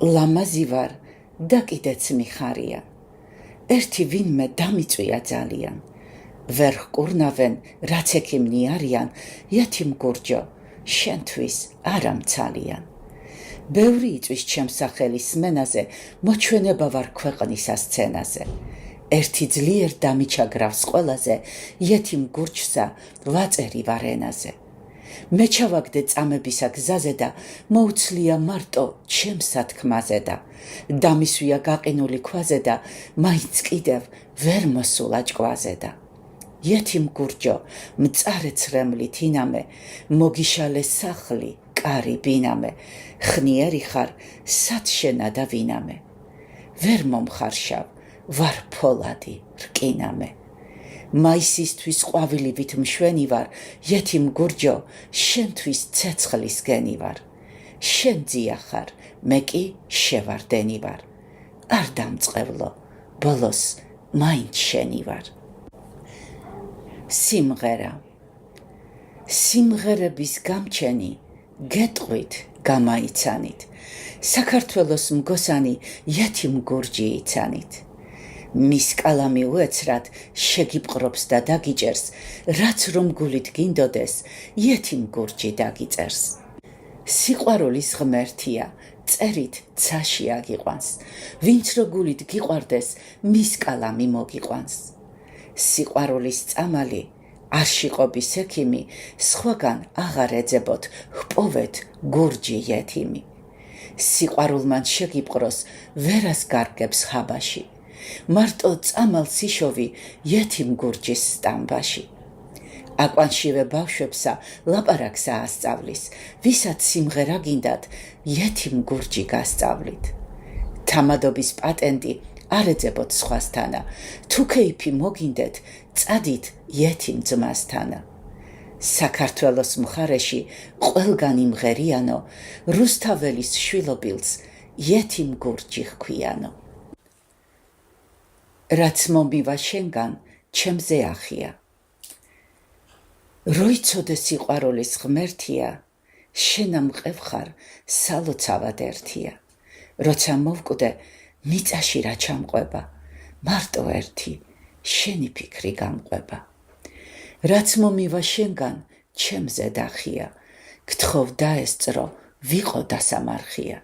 ლამაზი ვარ და კიდეც მიხარია. ერთი ვინმე დამიწვია ძალიან. ვერ ჰკურნავენ, რაც ექიმნი არიან, იეთიმ გურჯო, შენთვის არ ამცალიან. ბევრი იწვის ჩემს სახელის სმენაზე, მოჩვენება ვარ ქვეყნის ასცენაზე. ერთი ძლიერ დამიჩაგრავს ყველაზე, იეთიმ გურჯსა ვაწერი ვარ ენაზე. მე ჩავაგდე წამებისა გზაზე და მოუცლია მარტო ჩემსა თქმაზე და დამისვია გაყინული ქვაზე და მაინც კიდევ ვერ მოსულა ჭკვაზე და იეთიმ გურჯო, მწარე ცრემლით ინამე, მოგიშალე სახლი, კარი ბინამე, ხნიერი ხარ, სად შენა და ვინამე. ვერ მომხარშავ, ვარ ფოლადი, რკინამე. მაისისთვის ყვავილივით მშვენი ვარ, იეთიმ გურჯო, შენთვის ცეცხლის გენი ვარ. შენ ძია ხარ, მე კი შევარდენი ვარ. არ დამწყევლო, ბოლოს მაინც შენი ვარ. სიმღერა. სიმღერების გამჩენი, გეტყვით, გამაიცანით. საქართველოს მგოსანი, იეთიმ გურჯი იცანით. მის კალამი უეცრად შეგიპყრობს და დაგიჭერს, რაც რომ გულით გინდოდეს, იეთიმ გურჯი დაგიწერს. სიყვარულის ღმერთია, წერით ცაში აგიყვანს, ვინც რო გულით გიყვარდეს, მის კალამი მოგიყვანს. სიყვარულის წამალი, არ შიყობის ექიმი, სხვაგან აღარ ეძებოთ, ჰპოვეთ გურჯი იეთიმი. სიყვარულმან შეგიპყროს, ვერას გარგებს ხაბაში. მარტო წამალს იშოვი იეთიმ გურჯის სტამბაში. აკვანშივე ბავშვებსა ლაპარაკს აასწავლის, ვისაც სიმღერა გინდათ, იეთიმ გურჯი გასწავლით. თამადობის პატენტი არ ეძებოთ სხვასთანა, თუ ქეიფი მოგინდეთ, წადით იეთიმ ძმასთანა. საქართველოს მხარეში ყველგან იმღერიანო, რუსთაველის შვილობილს იეთიმ გურჯი ჰქვიანო. რაც მომივა შენგან, ჩემზე ახია. როიცოდე სიყვარულის ღმერთია, შენა მყევხარ, სალოცავად ერთია. როცა მოვკვდე, მიწაში რა ჩამყვება, მარტო ერთი, შენი ფიქრი გამყვება. რაც მომივა შენგან, ჩემზე დახია, გთხოვ დაესწრო, ვიყო დასამარხია.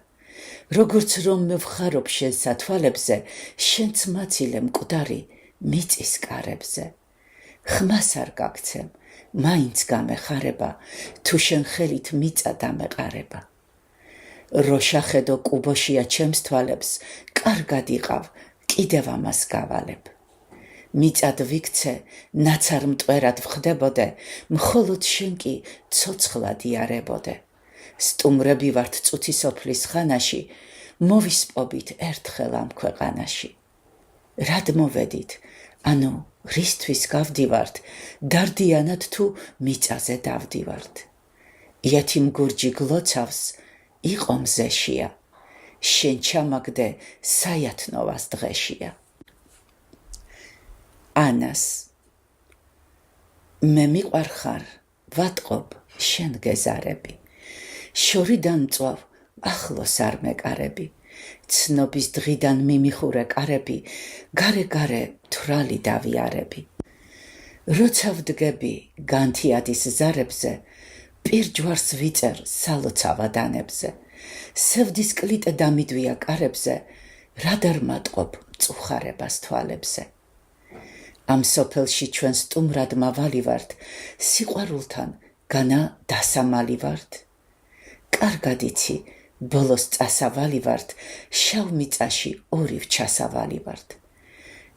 როგორც რომ მევხარობ შენსა თვალებზე, შენც მაცილე მკვდარი მიწის კარებზე. ხმას არ გაგცემ, მაინც გამეხარება, თუ შენ ხელით მიწა დამეყარება. რო შახედო კუბოშია ჩემს თვალებს, კარგად იყავ, კიდევ ამას გავალებ. მიწად ვიქცე, ნაცარ მტვერად ვხდებოდე, მხოლოდ შენ კი ცოცხლად იარებოდე. სტუმრები ვართ წუთისოფლის ხანაში, მოვისპობით ერთხელ ამ ქვეყანაში. რად მოვედით, ანუ რისთვის გავდივართ, დარდიანად თუ მიწაზე დავდივართ. იათიმ გურჯი გლოცავს, იყო მზეშია, შენ ჩამაგდე საიათნოვას დღეშია. ანას მე მიყვარხარ, ვატყობ შენ გეზარები, შორიდან მწვავ ახლოს არ მეკარები, ცნობის დღიდან მიმიხურე კარები, გარე თვრალი დავიარები. როცა ვდგები განთიადის ზარებზე, პირჯვარს ვიწერ სალოცავა დანებზე, სევდის კლიტე დამიდვია კარებზე, რადარ მატყობ მწუხარებას თვალებზე. ამ სოფელში ჩვენ სტუმრად მავალი ვართ, სიყვარულთან განა დასამალი ვართ. კარგად იცი, ბოლოს წასავალი ვართ, შავ მიწაში ორივ ჩასავალი ვართ.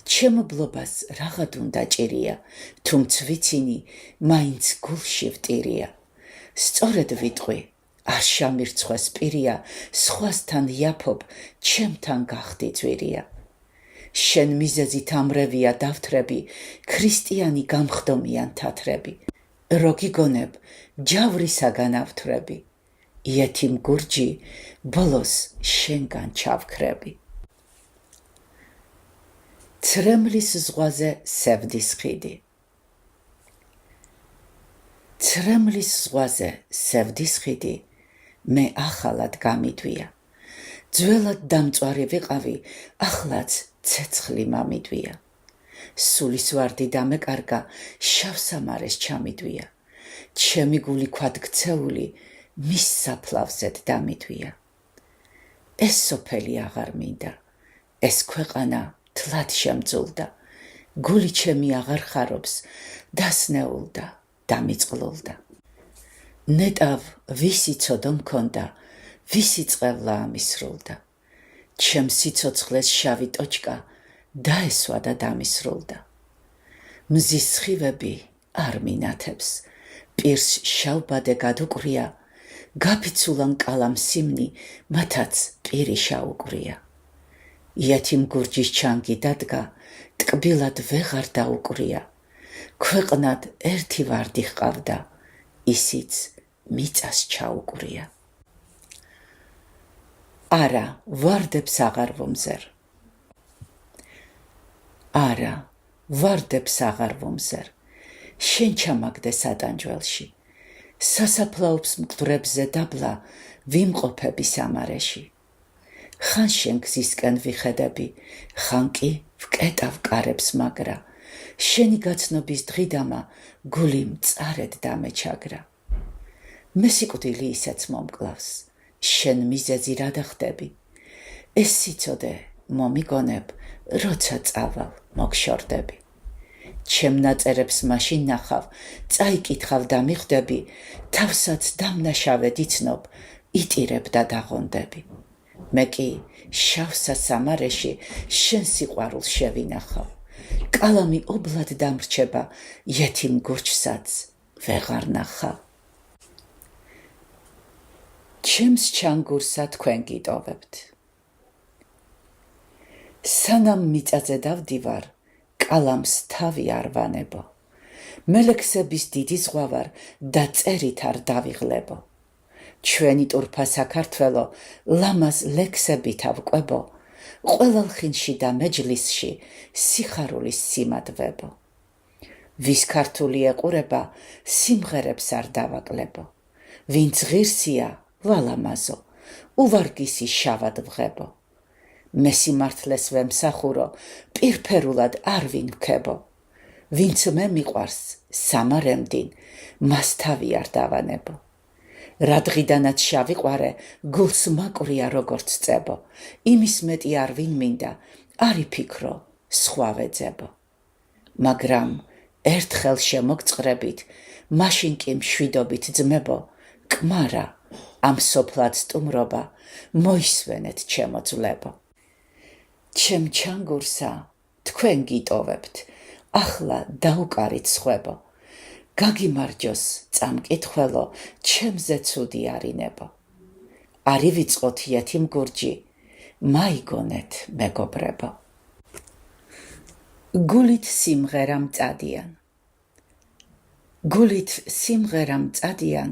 ჩემო ბლობას რაღაც უნდა ჭირია, თუმც ვიცინი, მაინც გულში ვტირია. სწორედ ვიტყვი, არ შამირცხვეს პირია, სხვასთან იაფობ, ჩემთან გახდი ძვირია. შენ მიზეზით ამრევია დავთრები, ქრისტიანი გამხდომიან თათრები. რო გიგონებ, ჯავრისაგან ავთრები, იეთიმ გურჯი, ბოლოს შენგან ჩავქრები. ცრემლის ზღვაზე სევდის ხიდი. ცრემლის ზღვაზე სევდის ხიდი, მე ახალად გამიდვია. ძველად დამწვარი ვიყავი, ახლაც ცეცხლი მამიდვია. სულის ვარდი დამეკარგა, შავ სამარეს ჩამიდვია. ჩემი გული ქვად გცეული, მის საფლავზედ დამიდვია. ეს სოფელი აღარ მინდა, ეს ქვეყანა თლად შემძულდა. გული ჩემი აღარ ხარობს, დასნეულდა, დამიწყლულდა. ნეტავ ვისი ცოდო მქონდა, ვისი წყევლა ამისრულდა. ჩემ სიცოცხლეს შავი ტოჩკა დაესვა და დამისრულდა. მზის სხივები არ მინათებს, პირს შავბადე გადუყრია, გაფიცულან კალამ სიმნი, მათაც პირი შაუყრია. იათიმ გურჯის ჩანგი დადგა, ტკბილად ვეღარ დაუყრია. ქვეყნად ერთი ვარდი ჰყავდა, ისიც მიწას ჩაუყრია. არა, ვარდებს აღარ ვომზერ. არა, ვარდებს აღარ ვომზერ. შენ ჩამაგდე სატანჯველში. სასაფლაობს მკვდრებზე დაბლა, ვიმყოფები სამარეში. ხან შენ გზისკენ ვიხედები, ხან კი ვკეტავ კარებს მაგრა. შენი გაცნობის დღიდამა, გული მწარედ დამეჩაგრა. მე სიკვდილი ისეც მომკლავს, შენ მიზეზი რა დახდები. ეს სიცოდე მომიგონებ, როცა წავალ მოგშორდები. ჩემ ნაწერებს მაშინ ნახავ, წაიკითხავ და მიხვდები, თავსაც დამნაშავედ იცნობ, იტირებ და დაღონდები. მე კი შავსა სამარეში შენ სიყვარულს შევინახავ. კალამი ობლად დამრჩება, იეთიმ გურჯსაც ვეღარ ნახავ. ჩემს ჩანგურსა თქვენ გიტოვებთ. სანამ მიწაზე დავდივარ, კალამს თავი არ ვანებო. მელექსების დიდი ზღვა ვარ და წერით არ დავიღლებო. ჩვენი ტურფა საქართველო, ლამაზ ლექსებით ავკვებო. ყველალ ხინში და მეჯლისში სიხარულის სიმადვებო. ვის ქართული ეყურება, სიმღერებს არ დავაკლებო. ვინც ღირსია, ვალამაზო, უვარგისი შავად ვღებო. მე სიმართლეს ვემსახურო, პირფერულად არ ვინქებო. ვინც მე მიყვარს, სამარემდინ, მას თავი არ დავანებო. რა დღიდანაც შავიყვარე, გულს მაყვრია როგორც წებო. იმის მეტი არ ვინ მინდა, არ იფიქრო, სხვა ვეძებო. მაგრამ ერთხელ შემოგწყრებით, მაშინ კი მშვიდობით ძმებო, კმარა, ამ სოფლად სტუმრობა, მოისვენეთ ჩემო ძლებო. ჩემ ჩანგურსა თქვენ გიტოვებთ, ახლა დაუკარით სხვებო, გაგიმარჯოს წამკითხველო, ჩემზე ცუდი არინებო. არი ვიწყოთ იეთიმ გურჯი, მაიგონეთ მეგობრებო. გულით სიმღერამ წადიან. გულით სიმღერამ წადიან,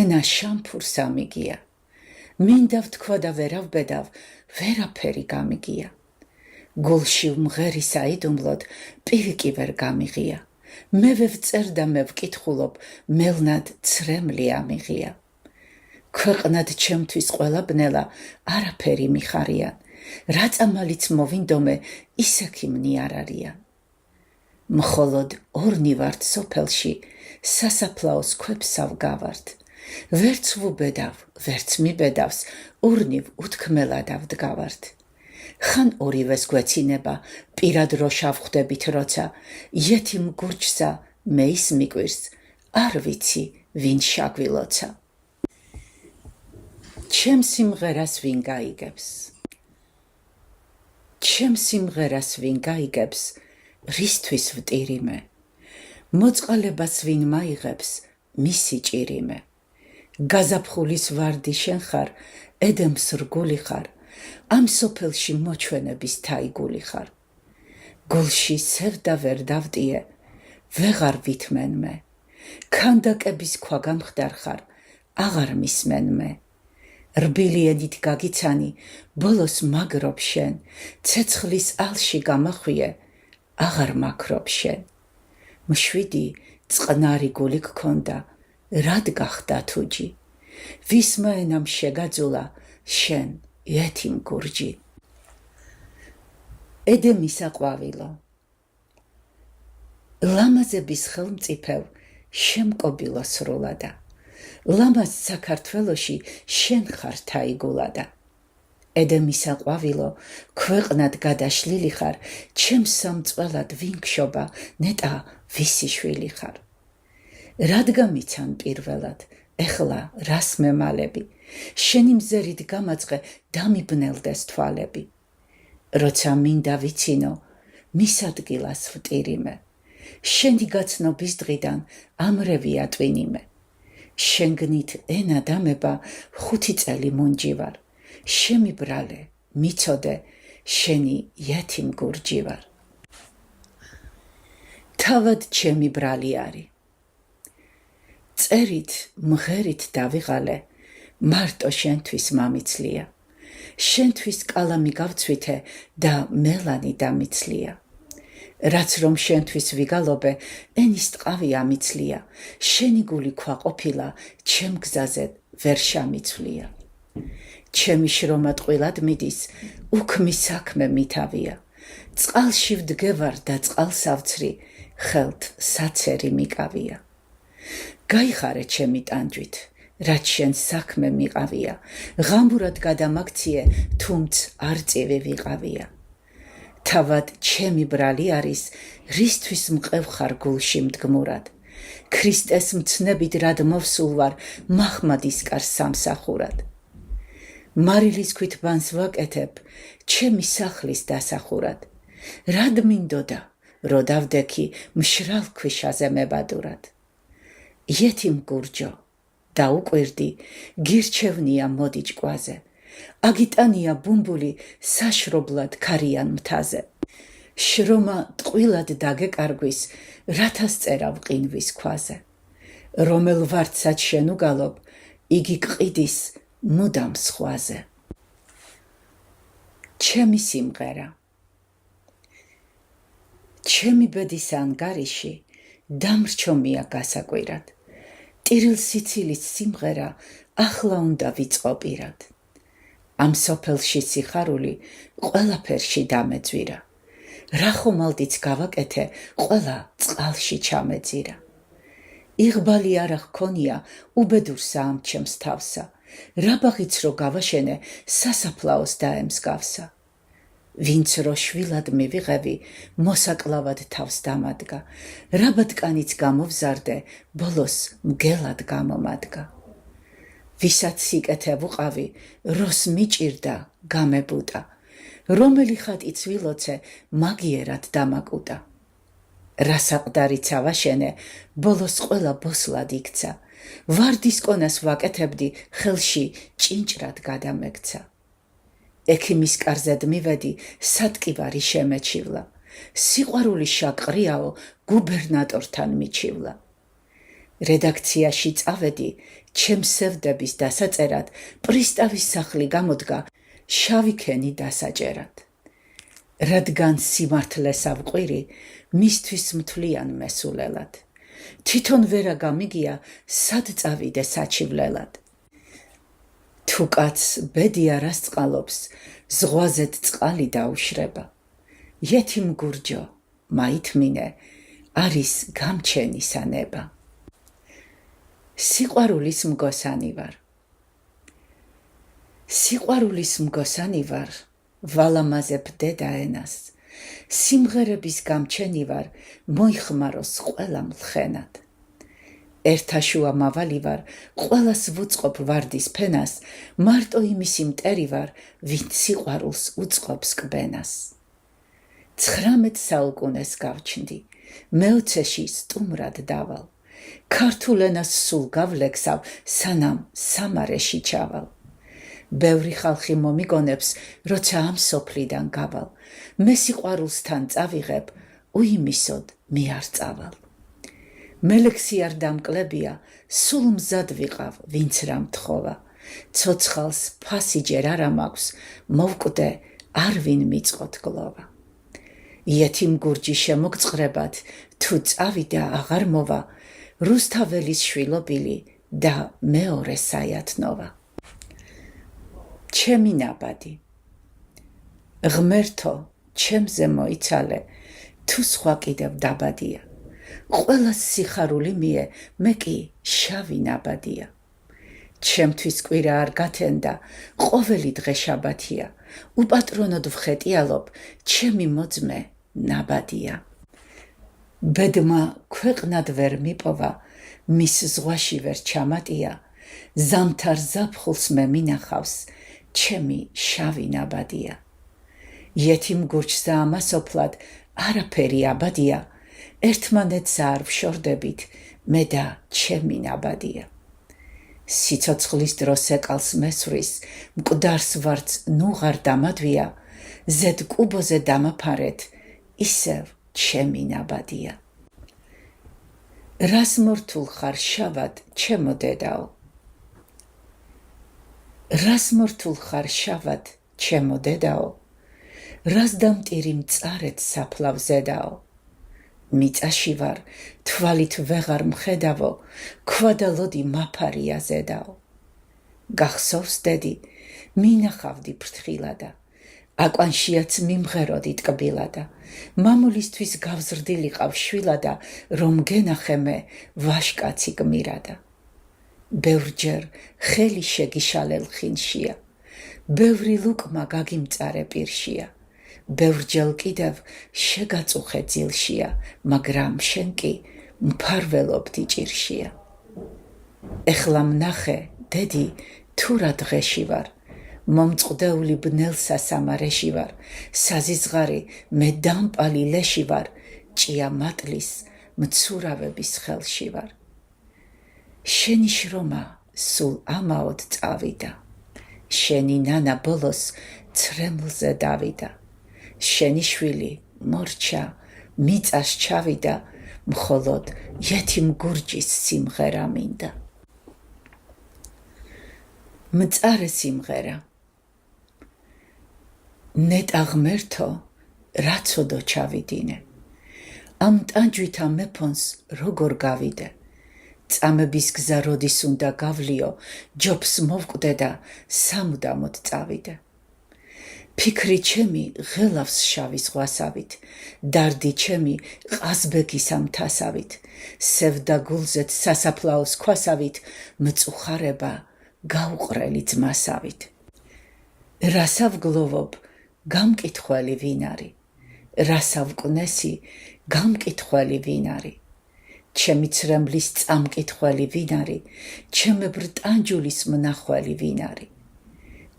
ენა შამფურს ამიგია. მინდა ვთქვა და ვერავბედავ, ვერაფერი გამიგია. გულში უმღერი საიდუმლოდ, პირიკი ვერ გამიღია. მე ვევწერ და მე ვკითხულობ, მელნად ცრემლი ამიღია. ქვეყნად ჩემთვის ყველა ბნელა, არაფერი მიხარიან. რა წამალიც მოვინდომე, ისექიმნი არ არიან. მხოლოდ ორნი ვართ სოფელში, სასაფლაოს ქვებსავ გავართ. ვერც ვუბედავ, ვერც მიბედავს, ურნივ უთქმელად ავდგავართ. ხან ორივეს გვეცინება, პირად როშავ ხვდებით როცა, იეთიმ გურჯსა მეის მიკვირს, არ ვიცი ვინ შაგვილოცა. ჩემ სიმღერას ვინ გაიგებს? ჩემ სიმღერას ვინ გაიგებს, რისთვის ვტირი მე? მოწყალებას ვინ მაიღებს, მისი ჭირი მე? გაზაფხულის ვარდი შენ ხარ, ედემს რგული ხარ, ამ სოფელში მოჩვენების თაიგული ხარ. გულში სევდა ვერ დავტიე, ვეღარ ვითმენ მე. ქანდაკების ქვა გამხდარ ხარ, აღარ მისმენ მე. რბილი ედით გაგიცანი, ბოლოს მაგრობ შენ, ცეცხლის ალში გამახვიე, აღარ მაქრობ შენ. მშვიდი წყნარი გული გქონდა, რად გახდა თუჯი? ვისმა ენამ შეგაძულა, შენ იეთიმ გურჯი. ედემისა ყვავილო. ლამაზების ხელმწიფევ შემკობილო სრულადა. ლამაზ საქართველოში შენ ხარ თაიგულადა. ედემისა ყვავილო, ქვეყნად გადაშლილი ხარ, ჩემ სამწველად ვინ გშობა, ნეტა ვისი შვილი ხარ. რადგან მიცან პირველად, ეხლა რას მემალები, შენი მზერით გამაწყე, დამიბნელდეს თვალები. როცა მინდა ვიცინო, მის ადგილას ვტირი მე. შენი გაცნობის დღიდან ამრევია ტვინი მე. შენგნით ენა დამება, 5 წელი მუნჯი ვარ. შემიბრალე, მიცოდე, შენი იეთიმ გურჯი ვარ. თავად ჩემი ბრალი არი. წერით, მღერით დავიღალე, მარტო შენთვის მამიცლია. შენთვის კალამი გავცვითე და მელანი დამიცლია. რაც რომ შენთვის ვიგალობე, ენის ტყავი ამიცლია. შენი გული ქვა ყოფილა, ჩემ გზაზე ვერ შამიცვლია. ჩემი შრომა ტყვილად მიდის, უქმის საქმე მითავია. წყალში ვდგევარ და წყალს ავცრი, ხელთ საცერი მიკავია. გაიხარე ჩემი ტანჯვით, რაც შენ საქმე მიყავია. ღამურად გადამაქციე, თუმც არწივი ვიყავია. თავად ჩემი ბრალი არის, რისთვის მყევხარ გულში მდგმურად. ქრისტეს მცნებით რად მოვსულ ვარ, მაჰმადისკარ სამსახურად. მარილის ქვით ბანს ვაკეთებ, ჩემი სახლის დასახურად. რად მინდოდა, რო დავდექი მშრალ ქვიშაზე მებადურად. იეთიმ გურჯო, დაუკვირდი, გირჩევნია მოდი ჭკვაზე. აგიტანია ბუმბული საშრობლად ქარიან მთაზე. შრომა ტყვილად დაგეკარგვის, რათა სწერავ ყინვის ქვაზე. რომელ ვარდსაც შენ უგალობ, იგი ყიდის მუდამ სხვაზე. ჩემი სიმღერა. ჩემი ბედის ანგარიში დამრჩომია გასაკვირად. ტირილ სიცილის სიმღერა ახლა უნდა ვიწყო პირად. ამ სოფელში სიხარული ყველაფერში დამეძვირა. რა ხომალდიც გავაკეთე, ყველა წყალში ჩამეძირა. იღბალი არა ჰქონია, უბედურსა ამ ჩემს თავსა. რა ბაღიც რო გავაშენე, სასაფლაოს დაემსგავსა. ვინც რო შვილად მივიღევი, მოსაკლავად თავს დამადგა. რა ბატკანიც გამოვზარდე, ბოლოს მგელად გამომადგა. ვისაც სიკეთე ვუყავი, როს მიჭირდა, გამებუტა. რომელი ხატიც ვილოცე, მაგიერად დამაკუტა. რა საყდარიც ავაშენე, ბოლოს ყველა ბოსლად იქცა. ვარდის კონას ვაკეთებდი, ხელში ჭინჭრად გადამექცა. ექიმის კარზედ მივედი, სატკივარი შემეჩივლა. სიყვარული შაკყრიაო, გუბერნატორთან მიჩივლა. რედაქციაში წავედი, ჩემს სევდების დასაწერად, პრისტავის სახლი გამოდგა, შავი ქენი დასაჭერად. რადგან სიმართლეს ავყვირი, მისთვის მთვლიან მესულელად. თვითონ ვერა გამიგია, სად წავიდე საჩივლელად. თუ კაცს ბედი არას წყალობს, ზღვაზედ წყალი დაუშრება. იეთიმ გურჯო, მაითმინე, არის გამჩენისა ნება. სიყვარულის მგოსანი ვარ. სიყვარულის მგოსანი ვარ, ვალამაზებ დედა ენას. სიმღერების გამჩენი ვარ, მოიხმაროს ყველა მლხენად. ერთაშუა მავალი ვარ, ყველას ვუწყობ ვარდის ფენას, მარტო იმისი მტერი ვარ, ვინც სიყვარულს უწყობს კბენას. 19 საუკუნეს გავჩნდი, მეოცეში სტუმრად დავალ. ქართულ ენას სულ გავლექსავ, სანამ სამარეში ჩავალ. ბევრი ხალხი მომიგონებს, როცა ამ სოფლიდან გავალ. მე სიყვარულსთან წავიღებ, უიმისოდ მე არ წავალ. მელექსი არ დამკლებია, სულ მზად ვიყავ, ვინც რა მთხოვა. ცოცხალს ფასი ჯერ არა მაქვს, მოვკვდე, არ ვინ მიწყოთ გლოვა. იეთიმ გურჯი შემოგწყრებათ, თუ წავიდა აღარ მოვა, რუსთაველის შვილობილი და მეორე საიათნოვა. ჩემი ნაბადი. ღმერთო, ჩემზე მოიცალე, თუ სხვა კიდევ დაბადია. ყველას სიხარული მიე, მე კი შავი ნაბადია. ჩემთვის კვირა არ გათენდა, ყოველი დღე შაბათია. უპატრონოდ ვხეტიალობ, ჩემი მოძმე ნაბადია. ბედმა ქვეყნად ვერ მიპოვა, მის ზღვაში ვერ ჩამატია. ზამთარ ზაფხულს მე მინახავს, ჩემი შავი ნაბადია. იეთიმ გურჯსა ამასოფლად, არაფერი აბადია. ერთმანეთს არ ვშორდებით, მე და ჩემი ნაბადია. სიცოცხლის დროს ეკალს მესვრის, მკვდარს ვარც ნუღარ დამადვია, ზედ კუბოზე დამაფარეთ, ისევ ჩემი ნაბადია. რას მორთულ ხარ შავად, ჩემო დედაო? რას მორთულ ხარ შავად, ჩემო დედაო? რას დამტირი მწარეთ საფლავზედაო? მიწაში ვარ, თვალით ვეღარ მხედავო, ქვა და ლოდი მაფარია ზედაო. გახსოვს დედი, მინახავდი ფრთხილადა, აკვანშიაც მიმღეროდი ტკბილადა, მამულისთვის გავზრდილიყავ შვილადა, რომ გენახე მე ვაშკაცი გმირადა. ბევრჯერ ხელი შეგიშალელ ხინშია, ბევრი ლუკმა გაგიმწარე პირშია. ბევრჯერ კიდევ შეგაწუხე ძილშია, მაგრამ შენ კი მფარველობდი ჭირშია. ეხლა მნახე, დედი, თუ რა დღეში ვარ, მომწყდეული ბნელსა სამარეში ვარ, საზიზღარი მე დამპალი ლეში ვარ, ჭია მატლის მცურავების ხელში ვარ. შენი შრომა სულ ამაოდ წავიდა, შენი ნანა ბოლოს ცრემლზე დავიდა. შენი შვილი მორჩა, მიწას ჩავიდა, მხოლოდ იეთიმ გურჯის სიმღერა მინდა. მწარე სიმღერა. ნეტა ღმერთო, რა ცოდო ჩავიდინე, ამ ტანჯვითა მეფონს როგორ გავიდე. წამების გზა როდის უნდა გავლიო, ჯობს მოვკვდე და სამუდამოდ წავიდე. ფიქრი ჩემი ღელავს შავი ზღვასავით, დარდი ჩემი ყაზბეგის ამთასავით, სევდა გულზეთ სასაფლაოს ქვასავით, მწუხარება გაუყრელი ძმასავით. რასავ გლოვობ, გამკითხველი ვინ არი, რასავ კვნესი, გამკითხველი ვინ არი. ჩემი ცრემლის წამკითხველი ვინ არი, ჩემებრ ტანჯულის მნახველი ვინ არი.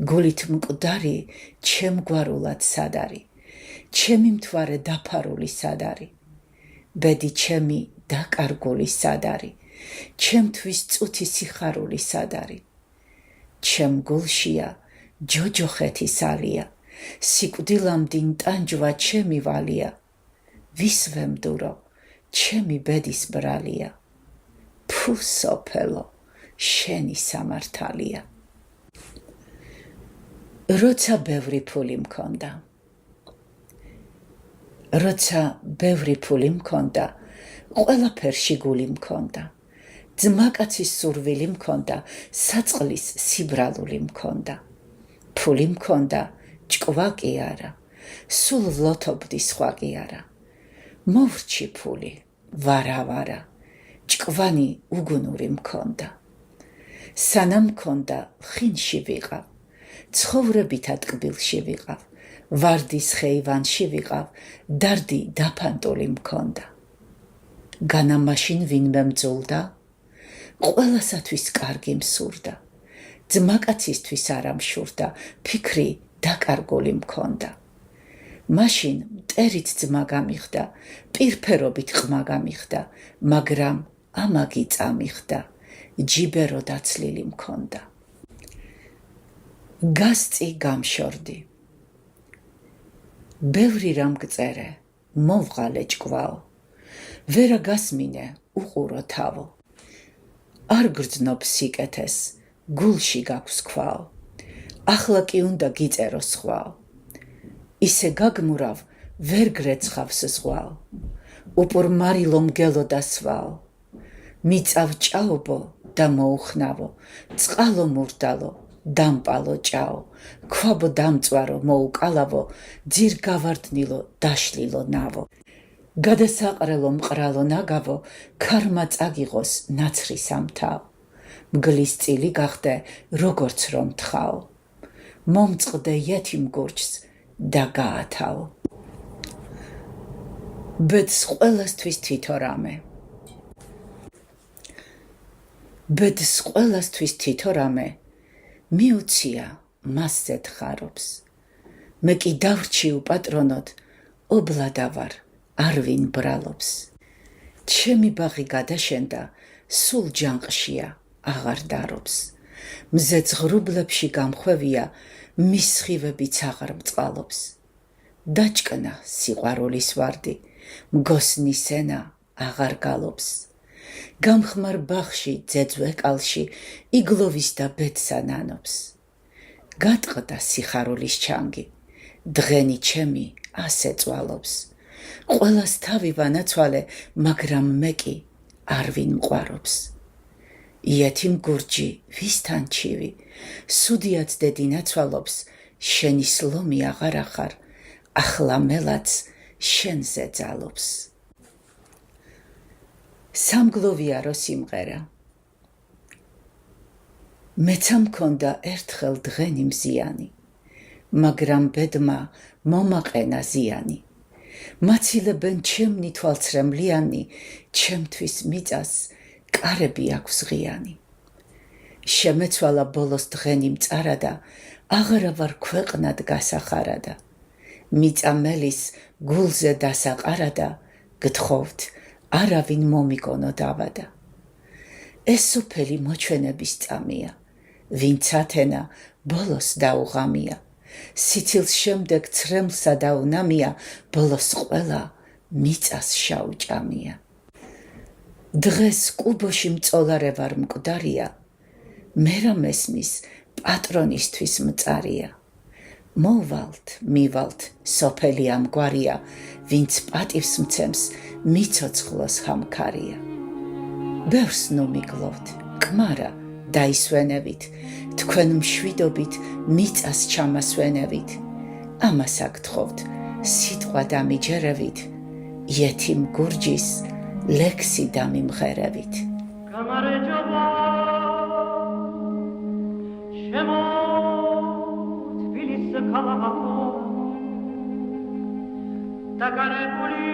გულით მკვდარი ჩემგვარულად სად არის, ჩემი მთვარე დაფარული სად არის, ბედი ჩემი დაკარგული სად არის, ჩემთვის წუთი სიხარული სად არის, ჩემ გულშია ჯოჯოხეთის ალია, სიკვდილამდინ ტანჯვა ჩემი ვალია, ვის ვემდურო, ჩემი ბედის ბრალია, ფუ სოფელო, შენი სამართალია. როცა ბევრი ფული მქონდა. როცა ბევრი ფული მქონდა, ყველაფერში გული მქონდა, ძმაკაცის სურვილი მქონდა, საწყლის სიბრალული მქონდა, ფული მქონდა, ჭკვა კი არა, სულ ვლოთობდი სხვა კი არა, მოვრჩი ფული, ვარა, ჭკვანი უგუნური მქონდა, სანამ მქონდა, ხინში ვიყავ, ცხოვრებითა ტკბილში ვიყავ, ვარდის ხეივანში ვიყავ, დარდი დაფანტული მქონდა. განა მაშინ ვინმე მძულდა, ყველასათვის კარგი მსურდა, ძმაკაცისთვის არა მშურდა, ფიქრი დაკარგული მქონდა. მაშინ მტერით ძმა გამიხდა, პირფერობით ყმა გამიხდა, მაგრამ ამაგი წამიხდა, ჯიბერო დაცლილი მქონდა. გასწი გამშორდი. ბევრი რამ გწერე, მოვღალე ჭკვაო, ვერა გასმინე, უყურო თავო. არ გრძნობ სიკეთეს, გულში გაქვს ქვაო, ახლა კი უნდა გიწერო სხვაო. ისე გაგმურავ, ვერ გრეცხავს ზღვაო, უპურ მარილო მგელო და სვაო. მიწავ ჭაობო და მოუხნავო, წყალო მურდალო, დამპალო ჭაო, ქვაბო დამწვარო, მოუკალავო, ძირ გავარდნილო, დაშლილო ნავო. გადასაყრელო მყრალო ნაგავო, ქარმა წაგიღოს ნაცრი სამთავ. მგლის წილი გახდე, როგორც რომ თხაო. მომწყდე იეთიმ გურჯს და გაათავო. ბედს ყველასთვის თითო რამე. ბედს ყველასთვის თითო რამე, მიუცია მასზე თხარობს. მე კი დავრჩი უპატრონოდ, ობლადა ვარ, არ ვინ ბრალობს. ჩემი ბაღი გადაშენდა, სულ ჯანყშია, აღარ დარობს. მზე ზღრუბლებში გამხვევია, მის სხივებიც აღარ მწყალობს. დაჭკნა სიყვარულის ვარდი, მგოსნის ენა აღარ გალობს. გამხმარ ბაღში, ძეძვე კალში, იგლოვის და ბედსა ნანობს. გატყდა სიხარულის ჩანგი, დღენი ჩემი ასე წვალობს. ყველას თავი ვანაცვალე, მაგრამ მე კი არ ვინ მყვარობს. იეთიმ გურჯი ვისთან ჩივი, სუდიაც დედინაცვალობს, შენი სლომი აღარ ახარ, ახლა მელაც შენზე ძალობს. სამგლოვიარო სიმღერა. მეცა მქონდა ერთხელ დღენი მზიანი, მაგრამ ბედმა მომაყენა ზიანი. მაცილებენ ჩემნი თვალცრემლიანი, ჩემთვის მიწას კარები აქვს ღიანი. შემეცვალა ბოლოს დღენი მწარადა, აღარა ვარ ქვეყნად გასახარადა. მიწა მელის გულზე დასაყარადა, გთხოვთ, არავინ მომიგონო დავადა. ეს სოფელი მოჩვენების წამია, ვინც ათენა ბოლოს დაუღამია. სიცილს შემდეგ ცრემლსა დაუნამია, ბოლოს ყველა მიწას შაუჭამია. დღეს კუბოში მწოლარე ვარ მკვდარია, მერა მესმის პატრონისთვის მწარია. მოვალთ, მივალთ, სოფელი ამგვარია, ვინც პატივს მცემს, მიცოცხლოს ჰამქარია. ბევრს ნუ მიგლოვთ, კმარა დაისვენებით, თქვენ მშვიდობით მიწას ჩამასვენებით. ამას აგთხოვთ, სიტყვა დამიჯერებით, იეთიმ გურჯის ლექსი დამიმღერებით. Takarepuli,